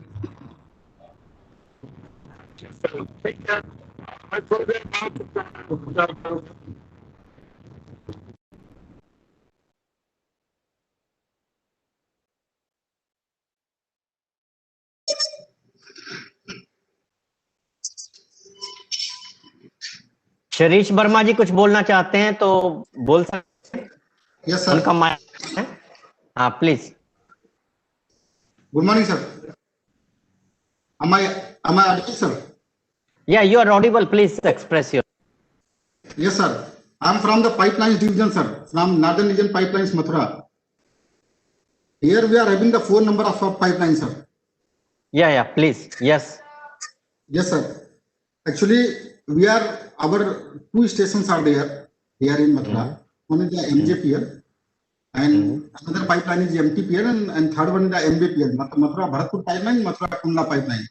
शरीश वर्मा जी कुछ बोलना चाहते हैं तो बोल सकते हैं. Yes, sir. उनका माइक है. हाँ please. Good morning, sir. Am I audible, sir? Yeah, you are audible. Please express your. Yes, sir. I am from the pipelines division, sir, from Northern Region Pipelines, Mathura. Here we are having the 4 number of pipelines, sir. Yeah, please. Yes. Yes, sir. Actually, our 2 stations are there here in Mathura. one is the MJPL, and another pipeline is MTPL, and third one is the MBPL, Mathura Bharatpur pipeline, Mathura Kundla pipeline.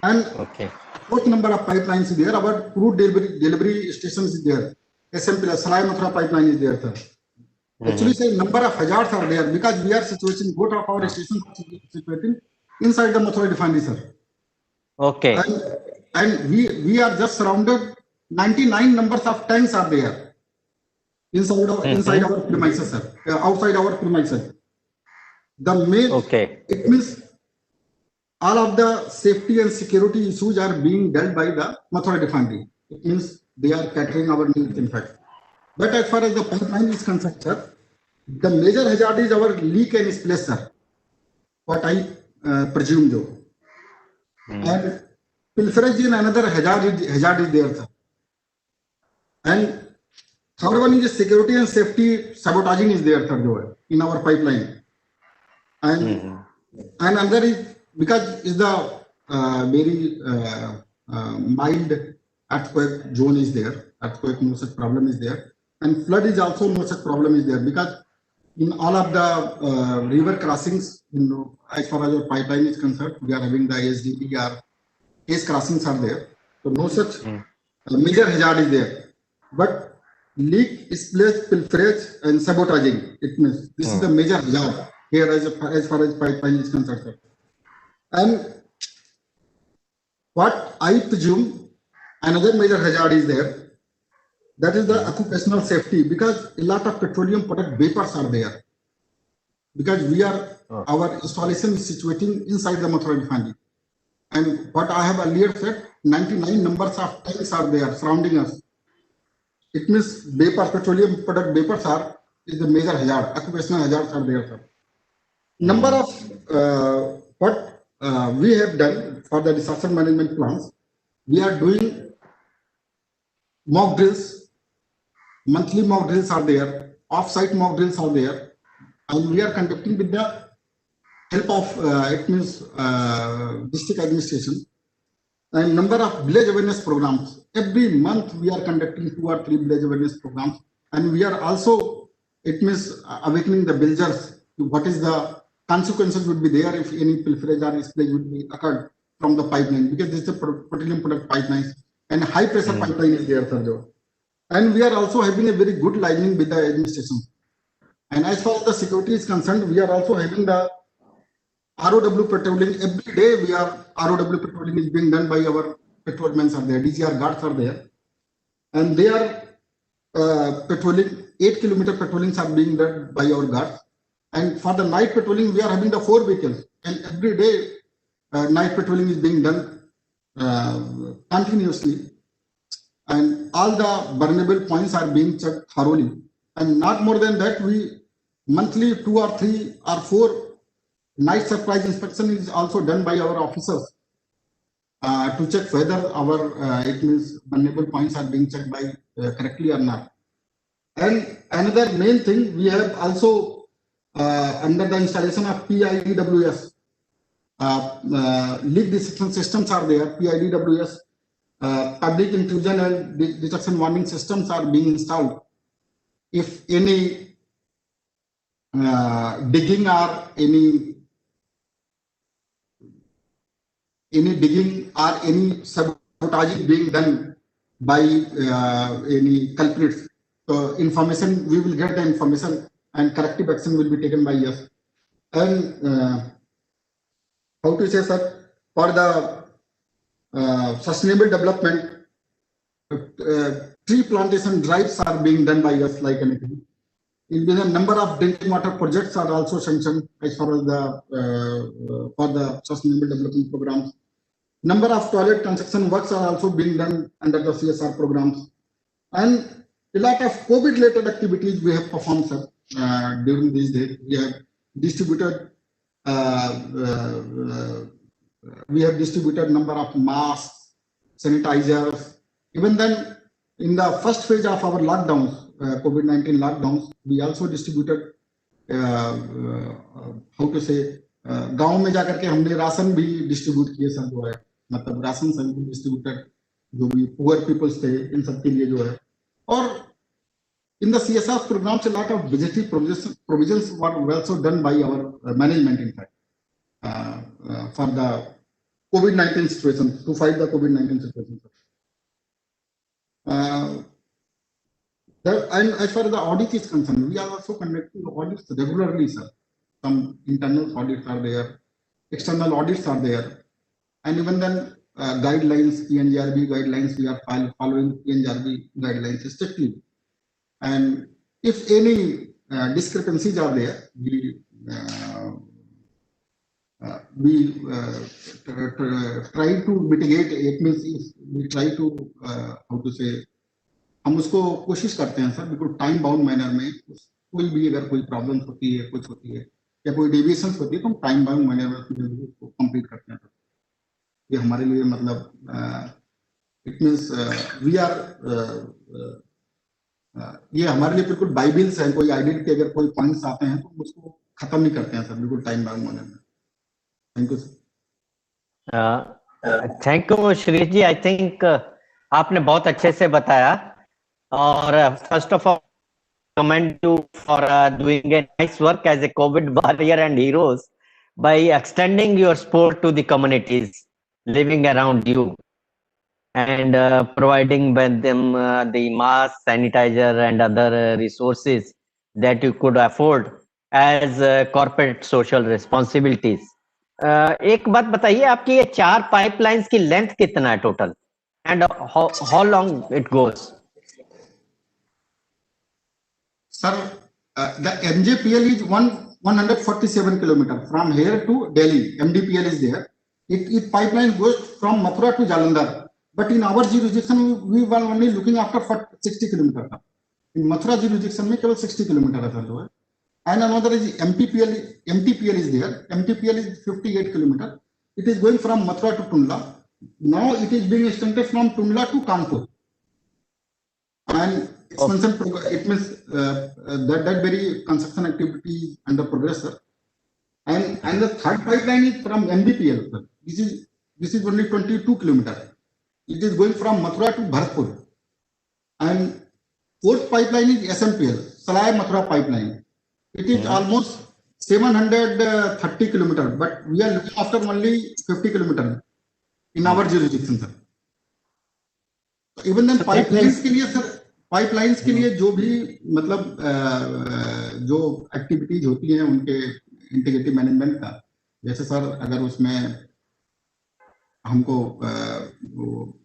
And fourth number of pipelines is there, our crude delivery stations is there. SMP, Sarai Mathura pipeline is there, sir. Actually, say number of hazards are there because we are situating both of our stations situating inside the Mathura refinery, sir. Okay. And we are just surrounded. 99 numbers of tanks are there inside our premises, sir. Outside our premises. The main it means all of the safety and security issues are being dealt by the Mathura refinery. It means they are catering our needs, in fact. But as far as the pipeline is concerned, sir, the major hazard is our leak and splash, sir. What I presume, though. And pilferage in another hazard is there, sir. And third one is security and safety sabotaging is there, sir, in our pipeline. And another is because is the very mild earthquake zone is there. Earthquake, no such problem is there. And flood is also no such problem is there because in all of the river crossings, as far as our pipeline is concerned, we are having the ASDP or case crossings are there. So no such major hazard is there. But leak, splash, pilferage, and sabotaging, it means this is the major hazard here as far as pipeline is concerned. And what I presume another major hazard is there. That is the occupational safety, because a lot of petroleum product vapors are there. Because we are, our installation is situating inside the Mathura refinery. And what I have earlier said, 99 numbers of tanks are there surrounding us. It means vapor, petroleum product vapors is the major hazard, occupational hazards are there, sir. Number of what we have done for the disaster management plans, we are doing mock drills. Monthly mock drills are there, off-site mock drills are there, and we are conducting with the help of it means district administration and number of village awareness programs. Every month we are conducting 2 or 3 village awareness programs, and we are also, it means awakening the villagers to what is the consequences would be there if any pilferage or spillage would be occurred from the pipeline, because this is a petroleum product pipeline and high pressure pipeline is there, sir. And we are also having a very good lining with the administration. And as far as the security is concerned, we are also having the ROW patrolling. Every day we are ROW patrolling is being done by our patrolmen are there, DCR guards are there. And they are patrolling, 8 kilometer patrollings are being done by our guards. And for the night patrolling, we are having the 4 vehicles. And every day night patrolling is being done continuously. And all the vulnerable points are being checked thoroughly. And not more than that, we monthly 2 or 3 or 4 night surprise inspection is also done by our officers to check whether our it means vulnerable points are being checked by correctly or not. And another main thing, we have also under the installation of PIDWS, leak detection systems are there, PIDWS. Public intrusion and detection warning systems are being installed. If any digging or any digging or any sabotaging being done by any culprits, so information, we will get the information and corrective action will be taken by us. And how to say, sir, for the sustainable development, tree plantation drives are being done by us like anything. In the number of drinking water projects are also sanctioned as far as the for the sustainable development programs. Number of toilet construction works are also being done under the CSR programs, and a lot of COVID-related activities we have performed, sir, during these days. We have distributed. We have distributed number of masks, sanitizers. Even then, in the first phase of our lockdowns, COVID-19 lockdowns, we also distributed, how to say, गांव में जाकर के हमने ration भी distribute किए, sir, जो है, मतलब राशन सब डिस्ट्रीब्यूटेड, जो भी पुअर पीपल्स थे, इन सब के लिए जो है. और in the CSR programs, a lot of budgetary provisions were also done by our management, in fact, for the COVID-19 situation, to fight the COVID-19 situation. And as far as the audit is concerned, we are also conducting audits regularly, sir. Some internal audits are there, external audits are there, and even then guidelines, PNGRB guidelines, we are following PNGRB guidelines strictly. And if any discrepancies are there, we try to mitigate. It means if we try to how to say, हम उसको कोशिश करते हैं sir, बिल्कुल time bound manner में. कोई भी अगर कोई प्रॉब्लम होती है, कुछ होती है या कोई डेविएशंस होती है, तो हम टाइम बाउंड मैनर में उसको कंप्लीट करते हैं. ये हमारे लिए मतलब इट मींस वी आर ये हमारे लिए बिल्कुल बाइबल्स है. कोई आइडेंटिटी अगर कोई पॉइंट्स आते हैं तो उसको खत्म नहीं करते हैं सर, बिल्कुल टाइम बाउंड मैनर में. Thank you sir. Thank you Shrish ji. I think आपने बहुत अच्छे से बताया. और first of all commend you for doing a nice work as a COVID warrior and heroes by extending your support to the communities living around you and providing with them the mask, sanitizer and other resources that you could afford as corporate social responsibilities. एक बात बताइए, आपकी ये 4 pipelines की length कितना है total and how long it goes? Sir, the MJPL is 147 kilometers from here to Delhi. MDPL is there. It pipeline goes from Mathura to Jalandhar. But in our jurisdiction, we were only looking after for 60 kilometers. In Mathura jurisdiction, we have 60 kilometers. And another is MTPL is there. MTPL is 58 kilometers. It is going from Mathura to Tundla. Now it is being extended from Tundla to Kanpur. And expansion program, it means that very construction activity is under progress, sir. And the third pipeline is from MDPL, sir. This is only 22 kilometers. It is going from Mathura to Bharatpur. And fourth pipeline is SMPL, Salai Mathura pipeline. It is almost 730 kilometers, but we are looking after only 50 kilometers in our jurisdiction, sir. Even then pipelines के लिए sir, pipelines के लिए जो भी मतलब जो activities होती हैं उनके इंटीग्रेटिव मैनेजमेंट का, जैसे सर अगर उसमें हमको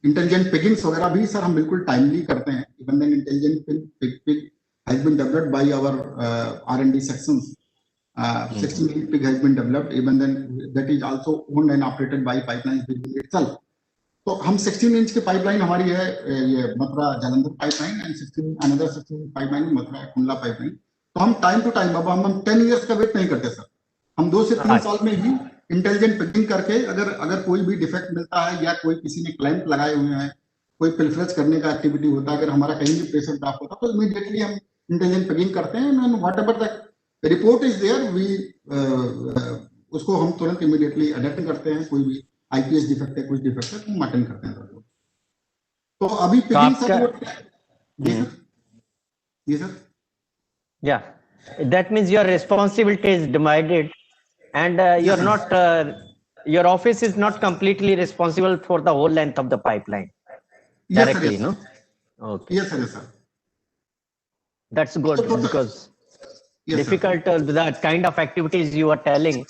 इंटेलिजेंट पिगिंग्स वगैरह भी सर हम बिल्कुल टाइमली करते हैं. Even then intelligent pig has been developed by our R&D sections. 16 pig has been developed. Even then that is also owned and operated by pipelines itself. तो हम 16 इंच की पाइपलाइन हमारी है ये Mathura Jalandhar pipeline and another 16 pipeline Mathura Kundla pipeline. तो हम time to time, अब हम 10 इयर्स का वेट नहीं करते सर. हम 2 से 3 साल में ही इंटेलिजेंट पिगिंग करके अगर कोई भी डिफेक्ट मिलता है या कोई किसी ने क्लैंप लगाए हुए हैं, कोई पिलफरेज करने का एक्टिविटी होता है, अगर हमारा कहीं भी प्रेशर ड्रॉप होता है तो इमीडिएटली हम इंटेलिजेंट पिगिंग करते हैं. And whatever the report is there we उसको हम तुरंत इमीडिएटली अडेप्ट करते हैं. कोई भी आईपीएस डिफेक्ट है, कुछ डिफेक्ट है तो हम अटेंड करते हैं. तो अभी पिगिंग सर ये sir yeah, that means your responsibility is divided and you're not your office is not completely responsible for the whole length of the pipeline directly. Yes, sir, yes, no? Okay. Yes, sir, yes, sir. That's good because yes, difficult that kind of activities you are telling,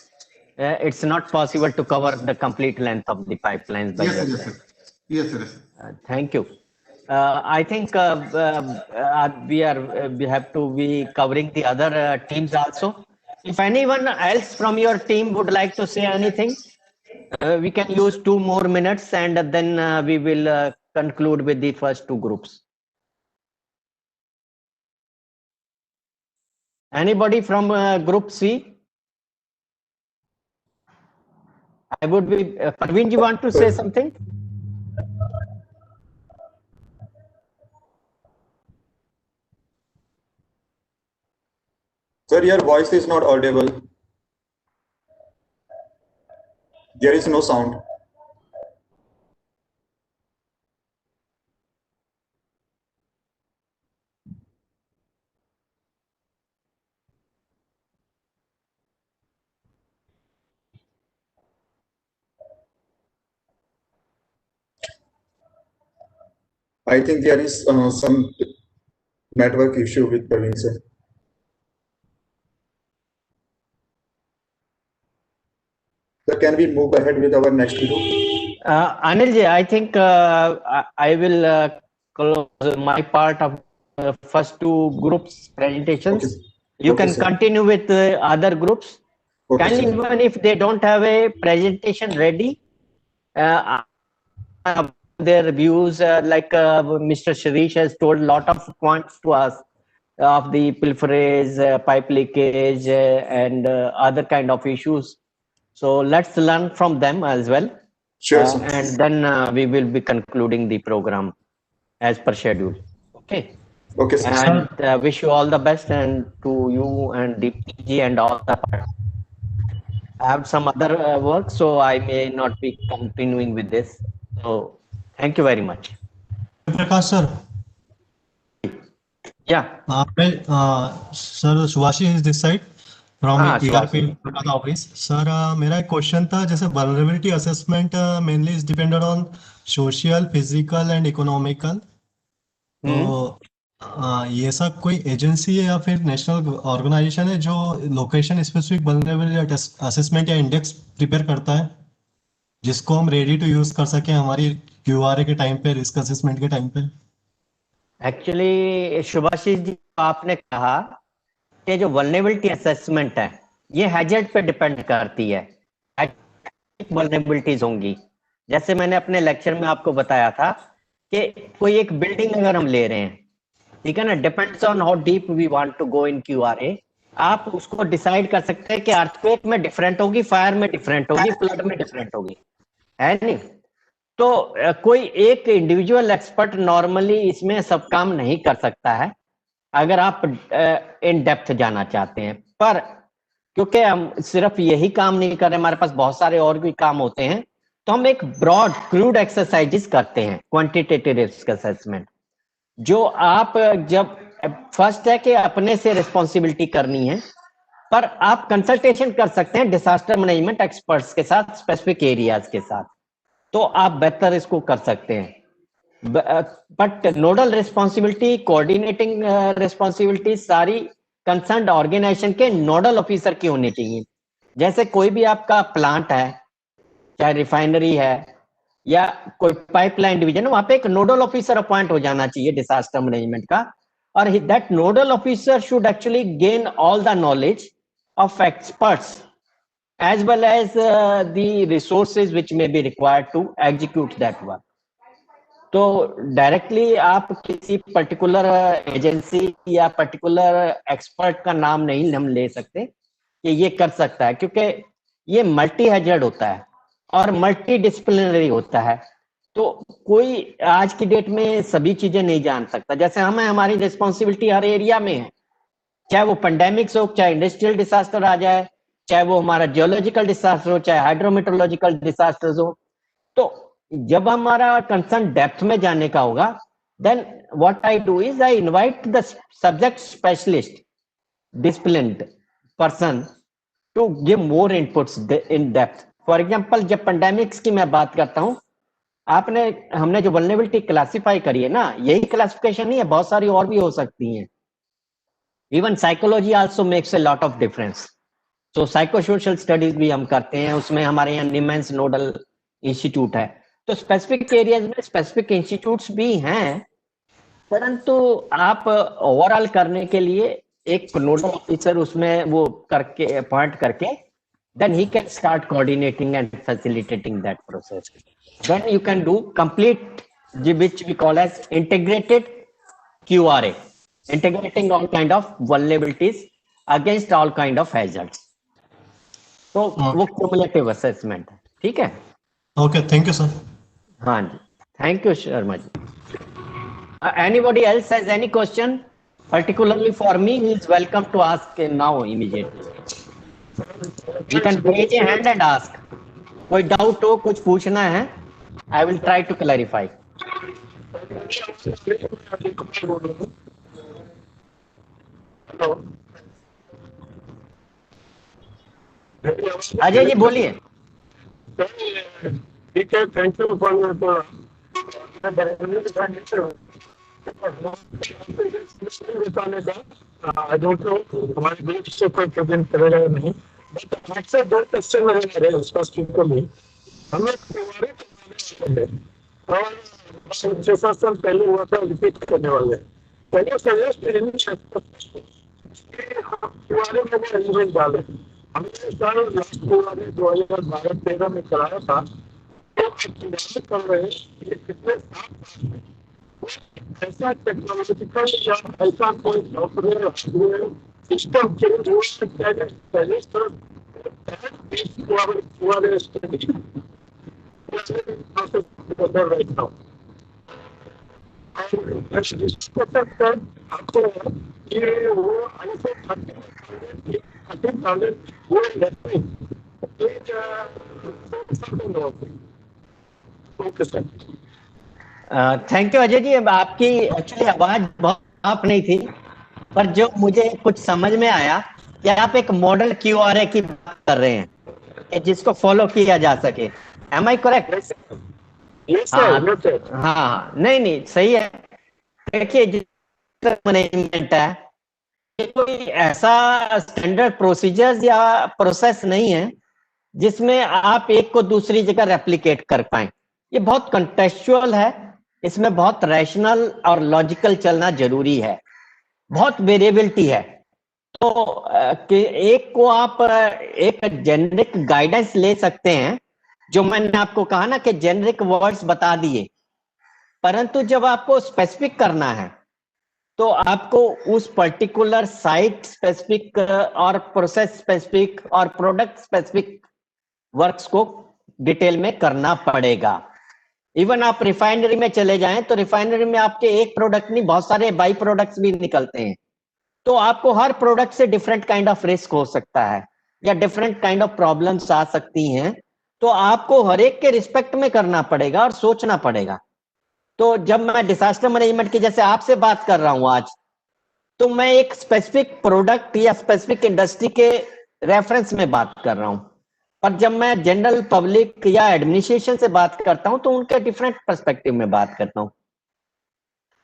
it's not possible to cover the complete length of the pipelines by yes, sir, yes, yourself. sir. Yes, sir, yes, sir. Thank you. I think we have to be covering the other teams also. If anyone else from your team would like to say anything, we can use 2 more minutes and then we will conclude with the first 2 groups. Anybody from group C? I would be, Parveen, you want to say something? Sir, your voice is not audible. There is no sound. I think there is some network issue with Praveen sir. So can we move ahead with our next video? Anil ji, I think I will close my part of first two groups presentations. Okay. You Okay, can sir. continue with the other groups. Okay, Kindly, sir. even if they don't have a presentation ready, their views, like Mr. Shirish has told a lot of points to us of the pilferage, pipe leakage, and other kind of issues. So let's learn from them as well. Sure, sir. And then we will be concluding the program as per schedule. Okay. Okay, sir. And wish you all the best, and to you and Deepti and all the part. I have some other work, so I may not be continuing with this. So thank you very much. Prakash sir. Yeah. Sir, Suvashi is this side from ERP office. Sir, मेरा एक question था, जैसे vulnerability assessment mainly is dependent on social, physical and economical. तो ये सब कोई agency है या फिर नेशनल ऑर्गेनाइजेशन है जो लोकेशन स्पेसिफिक वल्नरेबिलिटी असेसमेंट या इंडेक्स प्रिपेयर करता है, जिसको हम रेडी टू यूज कर सकें हमारी क्यूआरए के टाइम पे, रिस्क असेसमेंट के टाइम पे? एक्चुअली शुभाशीष जी, आपने कहा कि जो वल्नरेबिलिटी असेसमेंट है ये हैजर्ड पे डिपेंड करती है, वल्नरेबिलिटीज होंगी। जैसे मैंने अपने लेक्चर में आपको बताया था कि कोई एक बिल्डिंग अगर हम ले रहे हैं, ठीक है ना, depends on how deep we want to go in QRA, आप उसको डिसाइड कर सकते हैं कि अर्थक्वेक में डिफरेंट होगी, फायर में डिफरेंट होगी, फ्लड में डिफरेंट होगी, है नहीं? तो कोई एक इंडिविजुअल एक्सपर्ट नॉर्मली इसमें सब काम नहीं कर सकता है अगर आप इन डेप्थ जाना चाहते हैं। पर क्योंकि हम सिर्फ यही काम नहीं कर रहे, हमारे पास बहुत सारे और भी काम होते हैं, तो हम एक ब्रॉड क्रूड एक्सरसाइजेस करते हैं, क्वांटिटेटिव रिस्क असेसमेंट, जो आप जब फर्स्ट है कि अपने से रिस्पॉन्सिबिलिटी करनी है, पर आप कंसल्टेशन कर सकते हैं डिजास्टर मैनेजमेंट एक्सपर्ट्स के साथ, स्पेसिफिक एरियाज के साथ, तो आप बेहतर इसको कर सकते हैं। But nodal responsibility, coordinating responsibility सारी कंसर्न्ड ऑर्गेनाइजेशन के नोडल ऑफिसर की होनी चाहिए। जैसे कोई भी आपका प्लांट है, चाहे रिफाइनरी है या कोई पाइपलाइन डिवीजन, वहां पे एक नोडल ऑफिसर अपॉइंट हो जाना चाहिए डिजास्टर मैनेजमेंट का, और that nodal officer should actually gain all the knowledge of experts as well as the resources which may be required to execute that work. तो directly आप किसी पर्टिकुलर एजेंसी या particular expert का नाम नहीं हम ले सकते कि ये कर सकता है, क्योंकि ये मल्टी हैजर्ड होता है और मल्टी डिसिप्लिनरी होता है। तो कोई आज की डेट में सभी चीजें नहीं जान सकता। जैसे हमें हमारी रिस्पॉन्सिबिलिटी हर एरिया में है, चाहे वो पेंडेमिक्स हो, चाहे इंडस्ट्रियल डिजास्टर आ जाए, चाहे वो हमारा जियोलॉजिकल डिजास्टर हो, चाहे हाइड्रोमेट्रोलॉजिकल डिजास्टर्स हो। तो जब हमारा कंसर्न डेप्थ में जाने का होगा, then what I do is I invite the subject specialist, disciplined person to give more inputs in depth. For example, जब पेंडेमिक्स की मैं बात करता हूं, हमने जो वल्नरेबिलिटी क्लासिफाई करी है ना, यही क्लासिफिकेशन नहीं है, बहुत सारी और भी हो सकती हैं। Even psychology also makes a lot of difference. तो साइकोसोशल स्टडीज भी हम करते हैं, उसमें हमारे यहाँ निमेंस नोडल इंस्टीट्यूट है। तो स्पेसिफिक एरियाज में स्पेसिफिक इंस्टीट्यूट्स भी हैं, परंतु आप ओवरऑल करने के लिए एक नोडल ऑफिसर उसमें वो करके अपॉइंट करके, then he can start coordinating and facilitating that process. Then you can do complete, which we call as integrated QRA, integrating all kind of vulnerabilities against all kind of hazards. तो वो cumulative assessment है, ठीक है? Okay, thank you sir. हाँ जी, thank you Sharma ji. Anybody else has any question, particularly for me, he is welcome to ask now immediately. You can raise a hand and ask. कोई doubt हो, कुछ पूछना है, I will try to clarify. Ajay ji बोलिए। ठीक है, thank you for I don't know हमारे group से कोई प्रेजेंट करेगा या नहीं, बट आपसे 2 क्वेश्चन रहेंगे स्पेसिफिकली। हमें क्यूआरए करने वाले और जैसा सर पहले हुआ था रिपीट करने वाले, पहले सजेस्ट क्यूआरए में एलिमेंट डाले। हमने सर लास्ट क्यूआरए 2012-13 में कराया था, तो कर रहे हैं ये कितने ऐसा टेक्नोलॉजिकल या ऐसा कोई सॉफ्टवेयर सिस्टम चेंज हुआ है पहले सर right now. आपको ये वो ऐसे 30,000 वो okay sir. Thank you Ajay ji. अब आपकी एक्चुअली आवाज बहुत साफ नहीं थी, पर जो मुझे कुछ समझ में आया कि आप एक मॉडल क्यूआरए की बात कर रहे हैं जिसको फॉलो किया जा सके। Am I correct? हाँ, नहीं सही है। देखिए मैनेजमेंट है, ये कोई ऐसा स्टैंडर्ड प्रोसीजर्स या प्रोसेस नहीं है जिसमें आप एक को दूसरी जगह रेप्लिकेट कर पाए। ये बहुत कंटेक्चुअल है, इसमें बहुत रैशनल और लॉजिकल चलना जरूरी है, बहुत वेरिएबिलिटी है। तो कि एक को आप एक जेनरिक गाइडेंस ले सकते हैं, जो मैंने आपको कहा ना कि जेनरिक वर्ड्स बता दिए, परंतु जब आपको स्पेसिफिक करना है तो आपको उस पर्टिकुलर साइट स्पेसिफिक और प्रोसेस स्पेसिफिक और प्रोडक्ट स्पेसिफिक वर्क्स को डिटेल में करना पड़ेगा। इवन आप रिफाइनरी में चले जाएं तो रिफाइनरी में आपके एक प्रोडक्ट नहीं, बहुत सारे बाई प्रोडक्ट्स भी निकलते हैं, तो आपको हर प्रोडक्ट से डिफरेंट काइंड ऑफ रिस्क हो सकता है या डिफरेंट काइंड ऑफ प्रॉब्लम्स आ सकती हैं। तो आपको हर एक के रिस्पेक्ट में करना पड़ेगा और सोचना पड़ेगा। तो जब मैं डिजास्टर मैनेजमेंट की जैसे आपसे बात कर रहा हूं आज, तो मैं एक स्पेसिफिक प्रोडक्ट या स्पेसिफिक इंडस्ट्री के रेफरेंस में बात कर रहा हूं, और जब मैं जनरल पब्लिक या एडमिनिस्ट्रेशन से बात करता हूं तो उनके डिफरेंट पर्सपेक्टिव में बात करता हूं।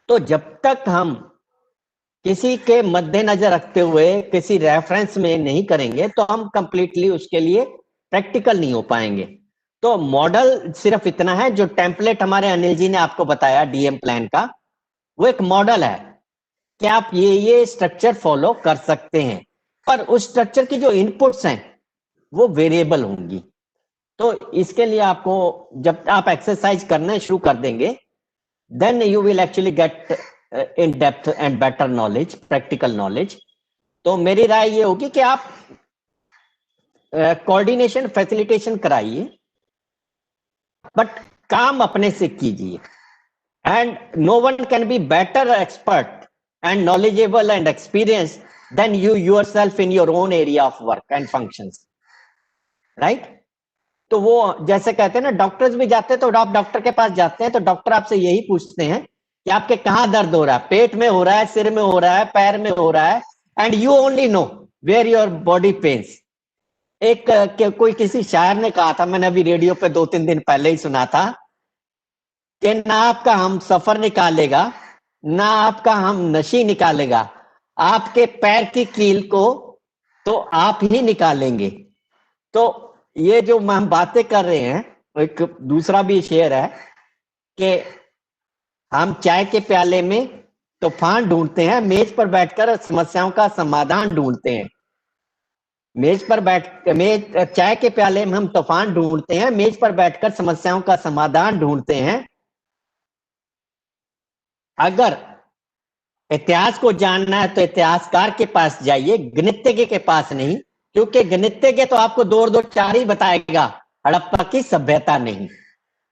तो जब तक हम किसी के मद्देनजर रखते हुए किसी रेफरेंस में नहीं करेंगे तो हम कंप्लीटली उसके लिए प्रैक्टिकल नहीं हो पाएंगे। तो मॉडल सिर्फ इतना है, जो टेम्पलेट हमारे अनिल जी ने आपको बताया डीएम प्लान का, वो एक मॉडल है कि आप ये स्ट्रक्चर फॉलो कर सकते हैं, पर उस स्ट्रक्चर की जो इनपुट्स हैं वो वेरिएबल होंगी। तो इसके लिए आपको जब आप एक्सरसाइज करना शुरू कर देंगे, then you will actually get in depth and better knowledge, practical knowledge. तो मेरी राय ये होगी कि आप कोऑर्डिनेशन फैसिलिटेशन कराइए, बट काम अपने से कीजिए। And no one can be better expert and knowledgeable and experienced than you yourself in your own area of work and functions, right? तो वो जैसे कहते हैं ना, डॉक्टर्स भी जाते हैं तो आप डॉक्टर के पास जाते हैं तो डॉक्टर आपसे यही पूछते हैं कि आपके कहाँ दर्द हो रहा है, पेट में हो रहा है, सिर में हो रहा है, पैर में हो रहा है, and you only know where your body pains. एक कोई किसी शायर ने कहा था, मैंने अभी रेडियो पे 2-3 दिन पहले ही सुना था, कि ना आपका हम सफर निकालेगा ना आपका हम नशी निकालेगा, आपके पैर की कील को तो आप ही निकालेंगे। तो ये जो हम बातें कर रहे हैं, एक दूसरा भी शेर है कि हम चाय के प्याले में तूफान ढूंढते हैं, मेज पर बैठकर समस्याओं का समाधान ढूंढते हैं। चाय के प्याले में हम तूफान ढूंढते हैं, मेज पर बैठकर समस्याओं का समाधान ढूंढते हैं। अगर इतिहास को जानना है तो इतिहासकार के पास जाइए, गणितज्ञ के पास नहीं, क्योंकि गणितज्ञ तो आपको 2 और 2 4 ही बताएगा, हड़प्पा की सभ्यता नहीं।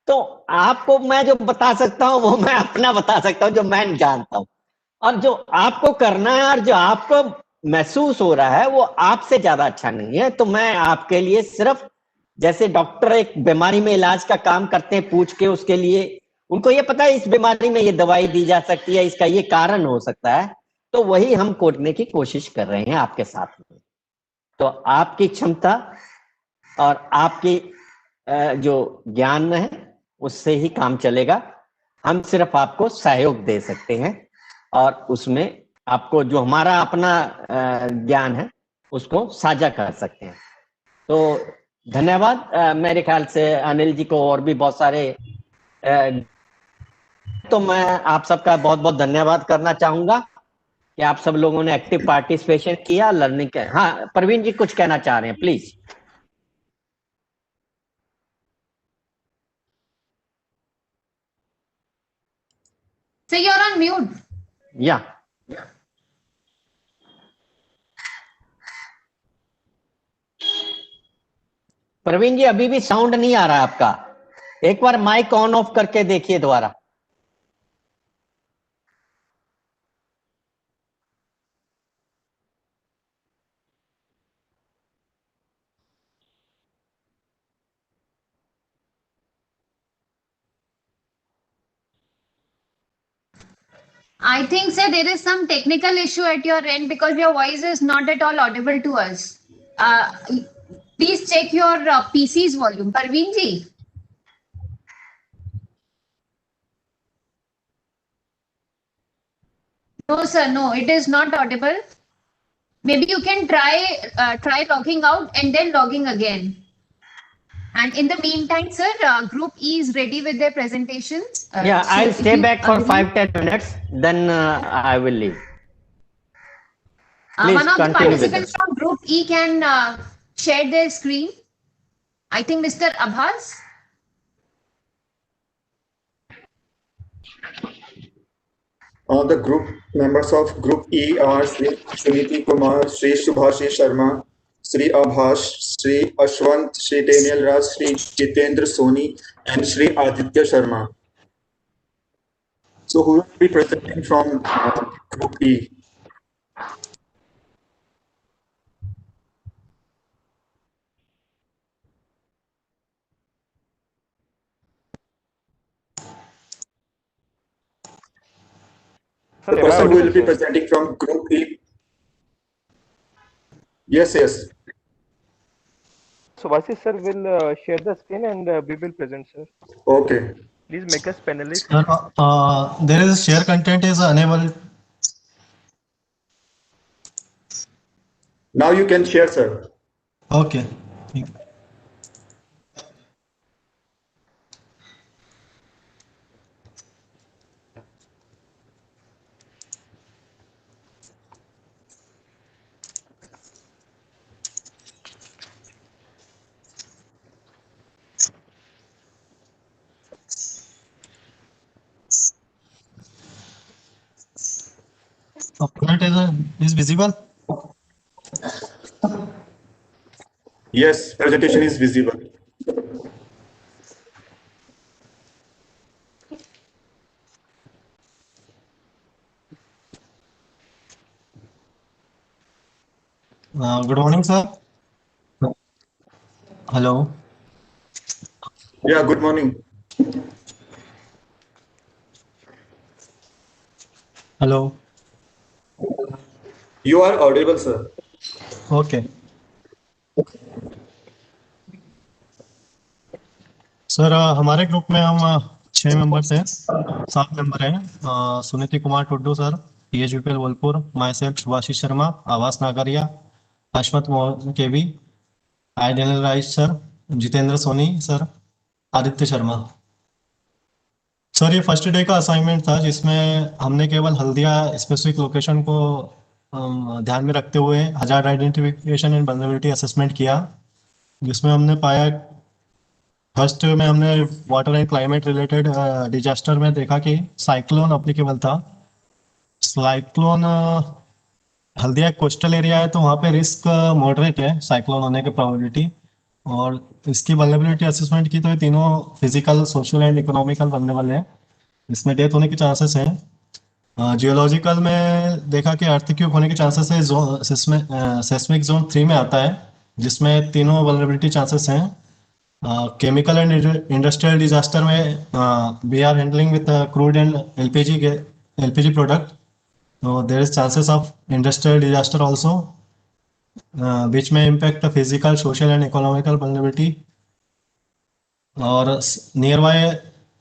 तो आपको मैं जो बता सकता हूं वो मैं अपना बता सकता हूं, जो मैं जानता हूं, और जो आपको करना है और जो आपको महसूस हो रहा है वो आपसे ज्यादा अच्छा नहीं है। तो मैं आपके लिए सिर्फ, जैसे डॉक्टर एक बीमारी में इलाज का काम करते हैं, पूछ के उसके लिए उनको ये पता है इस बीमारी में ये दवाई दी जा सकती है, इसका ये कारण हो सकता है, तो वही हम करने की कोशिश कर रहे हैं आपके साथ में। तो आपकी क्षमता और आपकी जो ज्ञान है उससे ही काम चलेगा। हम सिर्फ आपको सहयोग दे सकते हैं और उसमें आपको जो हमारा अपना ज्ञान है उसको साझा कर सकते हैं। तो धन्यवाद। मेरे ख्याल से अनिल जी को और भी बहुत सारे तो मैं आप सबका बहुत बहुत धन्यवाद करना चाहूंगा कि आप सब लोगों ने एक्टिव पार्टिसिपेशन किया, लर्निंग किया। हाँ, प्रवीण जी कुछ कहना चाह रहे हैं, please. So you're on mute. या प्रवीण जी अभी भी साउंड नहीं आ रहा है आपका, एक बार माइक ऑन ऑफ करके देखिए दोबारा। I think, sir, there is some technical issue at your end because your voice is not at all audible to us. Please check your PC's volume. Parveen ji. No, sir, no, it is not audible. Maybe you can try logging out and then logging again. And in the meantime, sir, Group E is ready with their presentations. Yeah, so I'll if stay you back for agree- 5-10 minutes, then I will leave. Please one of the continue with participants us. from Group E can share their screen. I think Mr. Abbas. The group members of Group E are Sri Suniti Kumar, Sri Subhashi Sharma, Sri Abhash, Sri Ashwant, Sri Daniel Raj, Sri Jitendra Soni, and Sri Aditya Sharma. So who will be presenting from Group E? The person who will be presenting from Group E. Yes, yes. So Vasis sir will share the screen and we will present, sir. Okay. Please make us panelists. Sir, there is share content is enabled. Now you can share, sir. Okay. Content is visible. Yes, presentation is visible. Good morning, sir. Hello. Yeah, good morning. Hello. You are audible, sir. Okay. Sir हमारे group में हम 6 members हैं, 7 member हैं। Suniti Kumar Tuddu sir, PHBPL Bolpur, myself Subhashi Sharma, Awas Nagaria, Ashwat Mohan KV, I Daniel Rice sir, Jitendra Soni sir, Aditya Sharma. Sir ये first day का assignment था जिसमें हमने केवल हल्दिया स्पेसिफिक लोकेशन को ध्यान में रखते हुए hazard identification and vulnerability assessment किया, जिसमें हमने पाया फर्स्ट में हमने water and climate related disaster में देखा कि साइक्लोन अप्लीकेबल था। साइक्लोन हल्दिया कोस्टल एरिया है तो वहाँ पे रिस्क मॉडरेट है साइक्लोन होने की प्रोबेबिलिटी, और इसकी वल्नरेबिलिटी असेसमेंट की तो ये तीनों physical, social and economical vulnerable है, इसमें डेथ होने के चांसेस हैं। जियोलॉजिकल में देखा कि अर्थक्वेक होने के चांसेस है, सेस्मिक जोन 3 में आता है, जिसमें तीनों वल्नरेबिलिटी चांसेस हैं। केमिकल एंड इंडस्ट्रियल डिजास्टर में we are handling with crude and LPG product, so there is chances of industrial disaster also, which may impact the physical, social and economical vulnerability. और nearby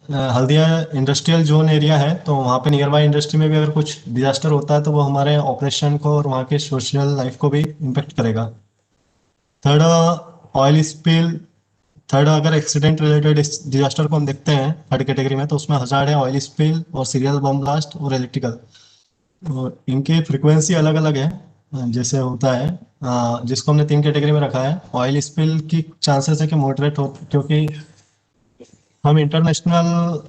Haldia industrial zone area है, तो वहाँ पे near by industry में भी अगर कुछ disaster होता है तो वो हमारे ऑपरेशन को और वहाँ के सोशल लाइफ को भी इम्पेक्ट करेगा। Third, oil spill. थर्ड, अगर एक्सीडेंट रिलेटेड डिजास्टर को हम देखते हैं थर्ड कैटेगरी में, तो उसमें हजार्ड है ऑयल स्पिल और सीरियल बम ब्लास्ट और इलेक्ट्रिकल। और इनकी फ्रिक्वेंसी अलग अलग है। जैसे होता है जिसको हमने 3 कैटेगरी में रखा है। ऑयल स्पिल की चांसेस है कि मॉडरेट हो, क्योंकि हम इंटरनेशनल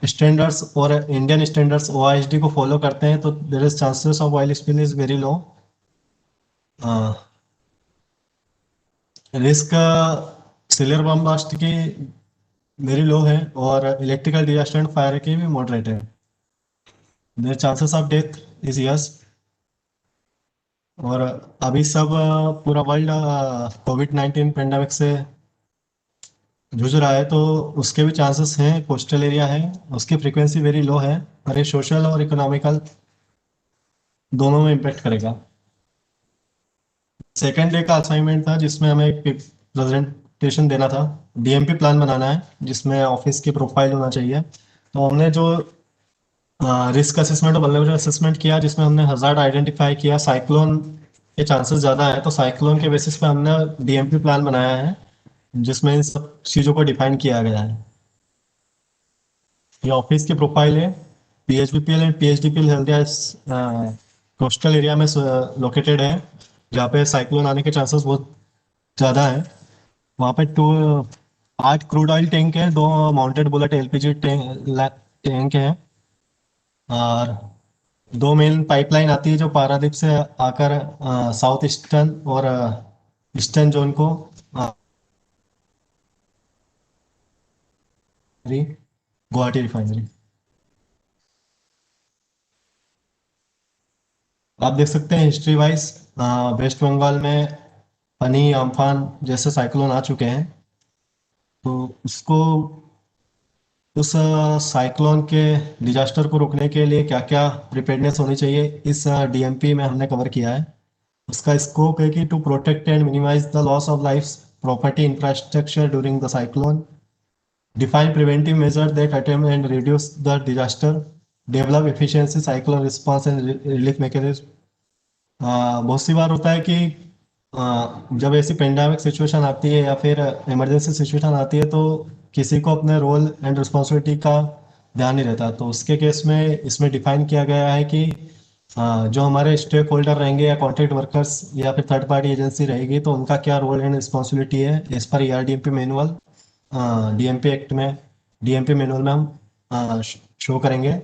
स्टैंडर्ड्स और इंडियन स्टैंडर्ड्स ओआईएसडी को फॉलो करते हैं, तो there is chances of oil spill is very low. Risk सिलियर बम ब्लास्ट की वेरी लो है और इलेक्ट्रिकल डिजास्टर एंड फायर की भी मॉडरेट है। There chances of death is yes. और अभी सब पूरा वर्ल्ड कोविड-19 पेंडेमिक से जूझ रहा है, तो उसके भी चांसेस हैं। कोस्टल एरिया है, उसकी फ्रीक्वेंसी वेरी लो है, और ये सोशल और इकोनॉमिकल दोनों में इम्पेक्ट करेगा। सेकेंड डे का असाइनमेंट था जिसमें हमें एक प्रेजेंटेशन देना था। डीएमपी प्लान बनाना है जिसमें ऑफिस की प्रोफाइल होना चाहिए। तो हमने जो रिस्क असेसमेंट और वल्नरेबिलिटी असेसमेंट किया, जिसमें हमने हजार्ड आइडेंटिफाई किया, साइक्लोन के चांसेस ज़्यादा है, तो साइक्लोन के बेसिस पे हमने डीएमपी प्लान बनाया है जिसमें इन सब चीज़ों को डिफाइन किया गया है। ये ऑफिस की प्रोफाइल है। पीएचबीपीएल एंड पीएचडीपीएल हल्दिया कोस्टल एरिया में लोकेटेड है, जहाँ पे साइक्लोन आने के चांसेस बहुत ज़्यादा है। वहाँ पे 8 क्रूड ऑयल टैंक है, 2 माउंटेड बुलेट एलपीजी टैंक है, और 2 मेन पाइपलाइन आती है जो पारादीप से आकर साउथ ईस्टर्न और ईस्टर्न जोन को गुवाहाटी रिफाइनरी। आप देख सकते हैं हिस्ट्री वाइज वेस्ट बंगाल में फनी अम्फान जैसे साइक्लोन आ चुके हैं, तो उसको उस साइक्लोन के डिजास्टर को रोकने के लिए क्या क्या प्रिपेयर्डनेस होनी चाहिए, इस डीएमपी में हमने कवर किया है। उसका स्कोप है कि to protect and minimise the loss of life property infrastructure during the cyclone, define preventive measure that attempt and reduce the disaster, develop efficiency cyclone response and relief mechanism. बहुत सी बार होता है कि जब ऐसी पेंडेमिक सिचुएशन आती है या फिर इमरजेंसी सिचुएशन आती है, तो किसी को अपने रोल एंड रिस्पॉन्सिबिलिटी का ध्यान नहीं रहता। तो उसके केस में इसमें डिफाइन किया गया है कि जो हमारे स्टेक होल्डर रहेंगे या कॉन्ट्रैक्ट वर्कर्स या फिर थर्ड पार्टी एजेंसी रहेगी, तो उनका क्या रोल एंड रिस्पॉन्सिबिलिटी है as per ERDMP manual, DMP act में, डीएमपी मैनुअल में हम शो करेंगे।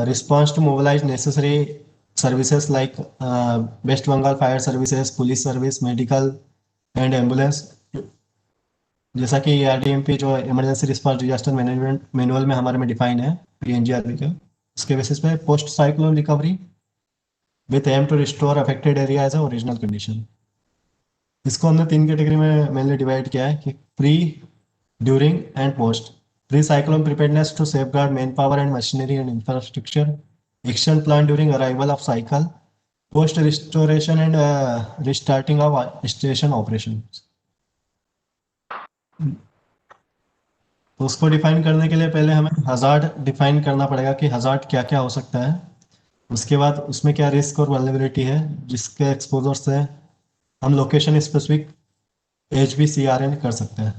Response to mobilise necessary services like West Bengal fire services, police service, medical and ambulance, जैसा कि आरडीएमपी जो emergency response disaster management manual में हमारे में डिफाइन है पीएनजीआरबी के। उसके बेसिस पे post cyclone recovery with aim to restore affected area as original condition. इसको हमने 3 कैटेगरी में मेनली डिवाइड किया है कि pre, during and post. Pre cyclone preparedness to safeguard man power and machinery and infrastructure, action plan during arrival of cycle, post restoration and restarting of station operation. तो उसको define करने के लिए पहले हमें हजार्ड डिफाइन करना पड़ेगा कि हजार्ड क्या क्या हो सकता है। उसके बाद उसमें क्या रिस्क और वल्नरेबिलिटी है जिसके एक्सपोजर से हम लोकेशन स्पेसिफिक HBCRA कर सकते हैं।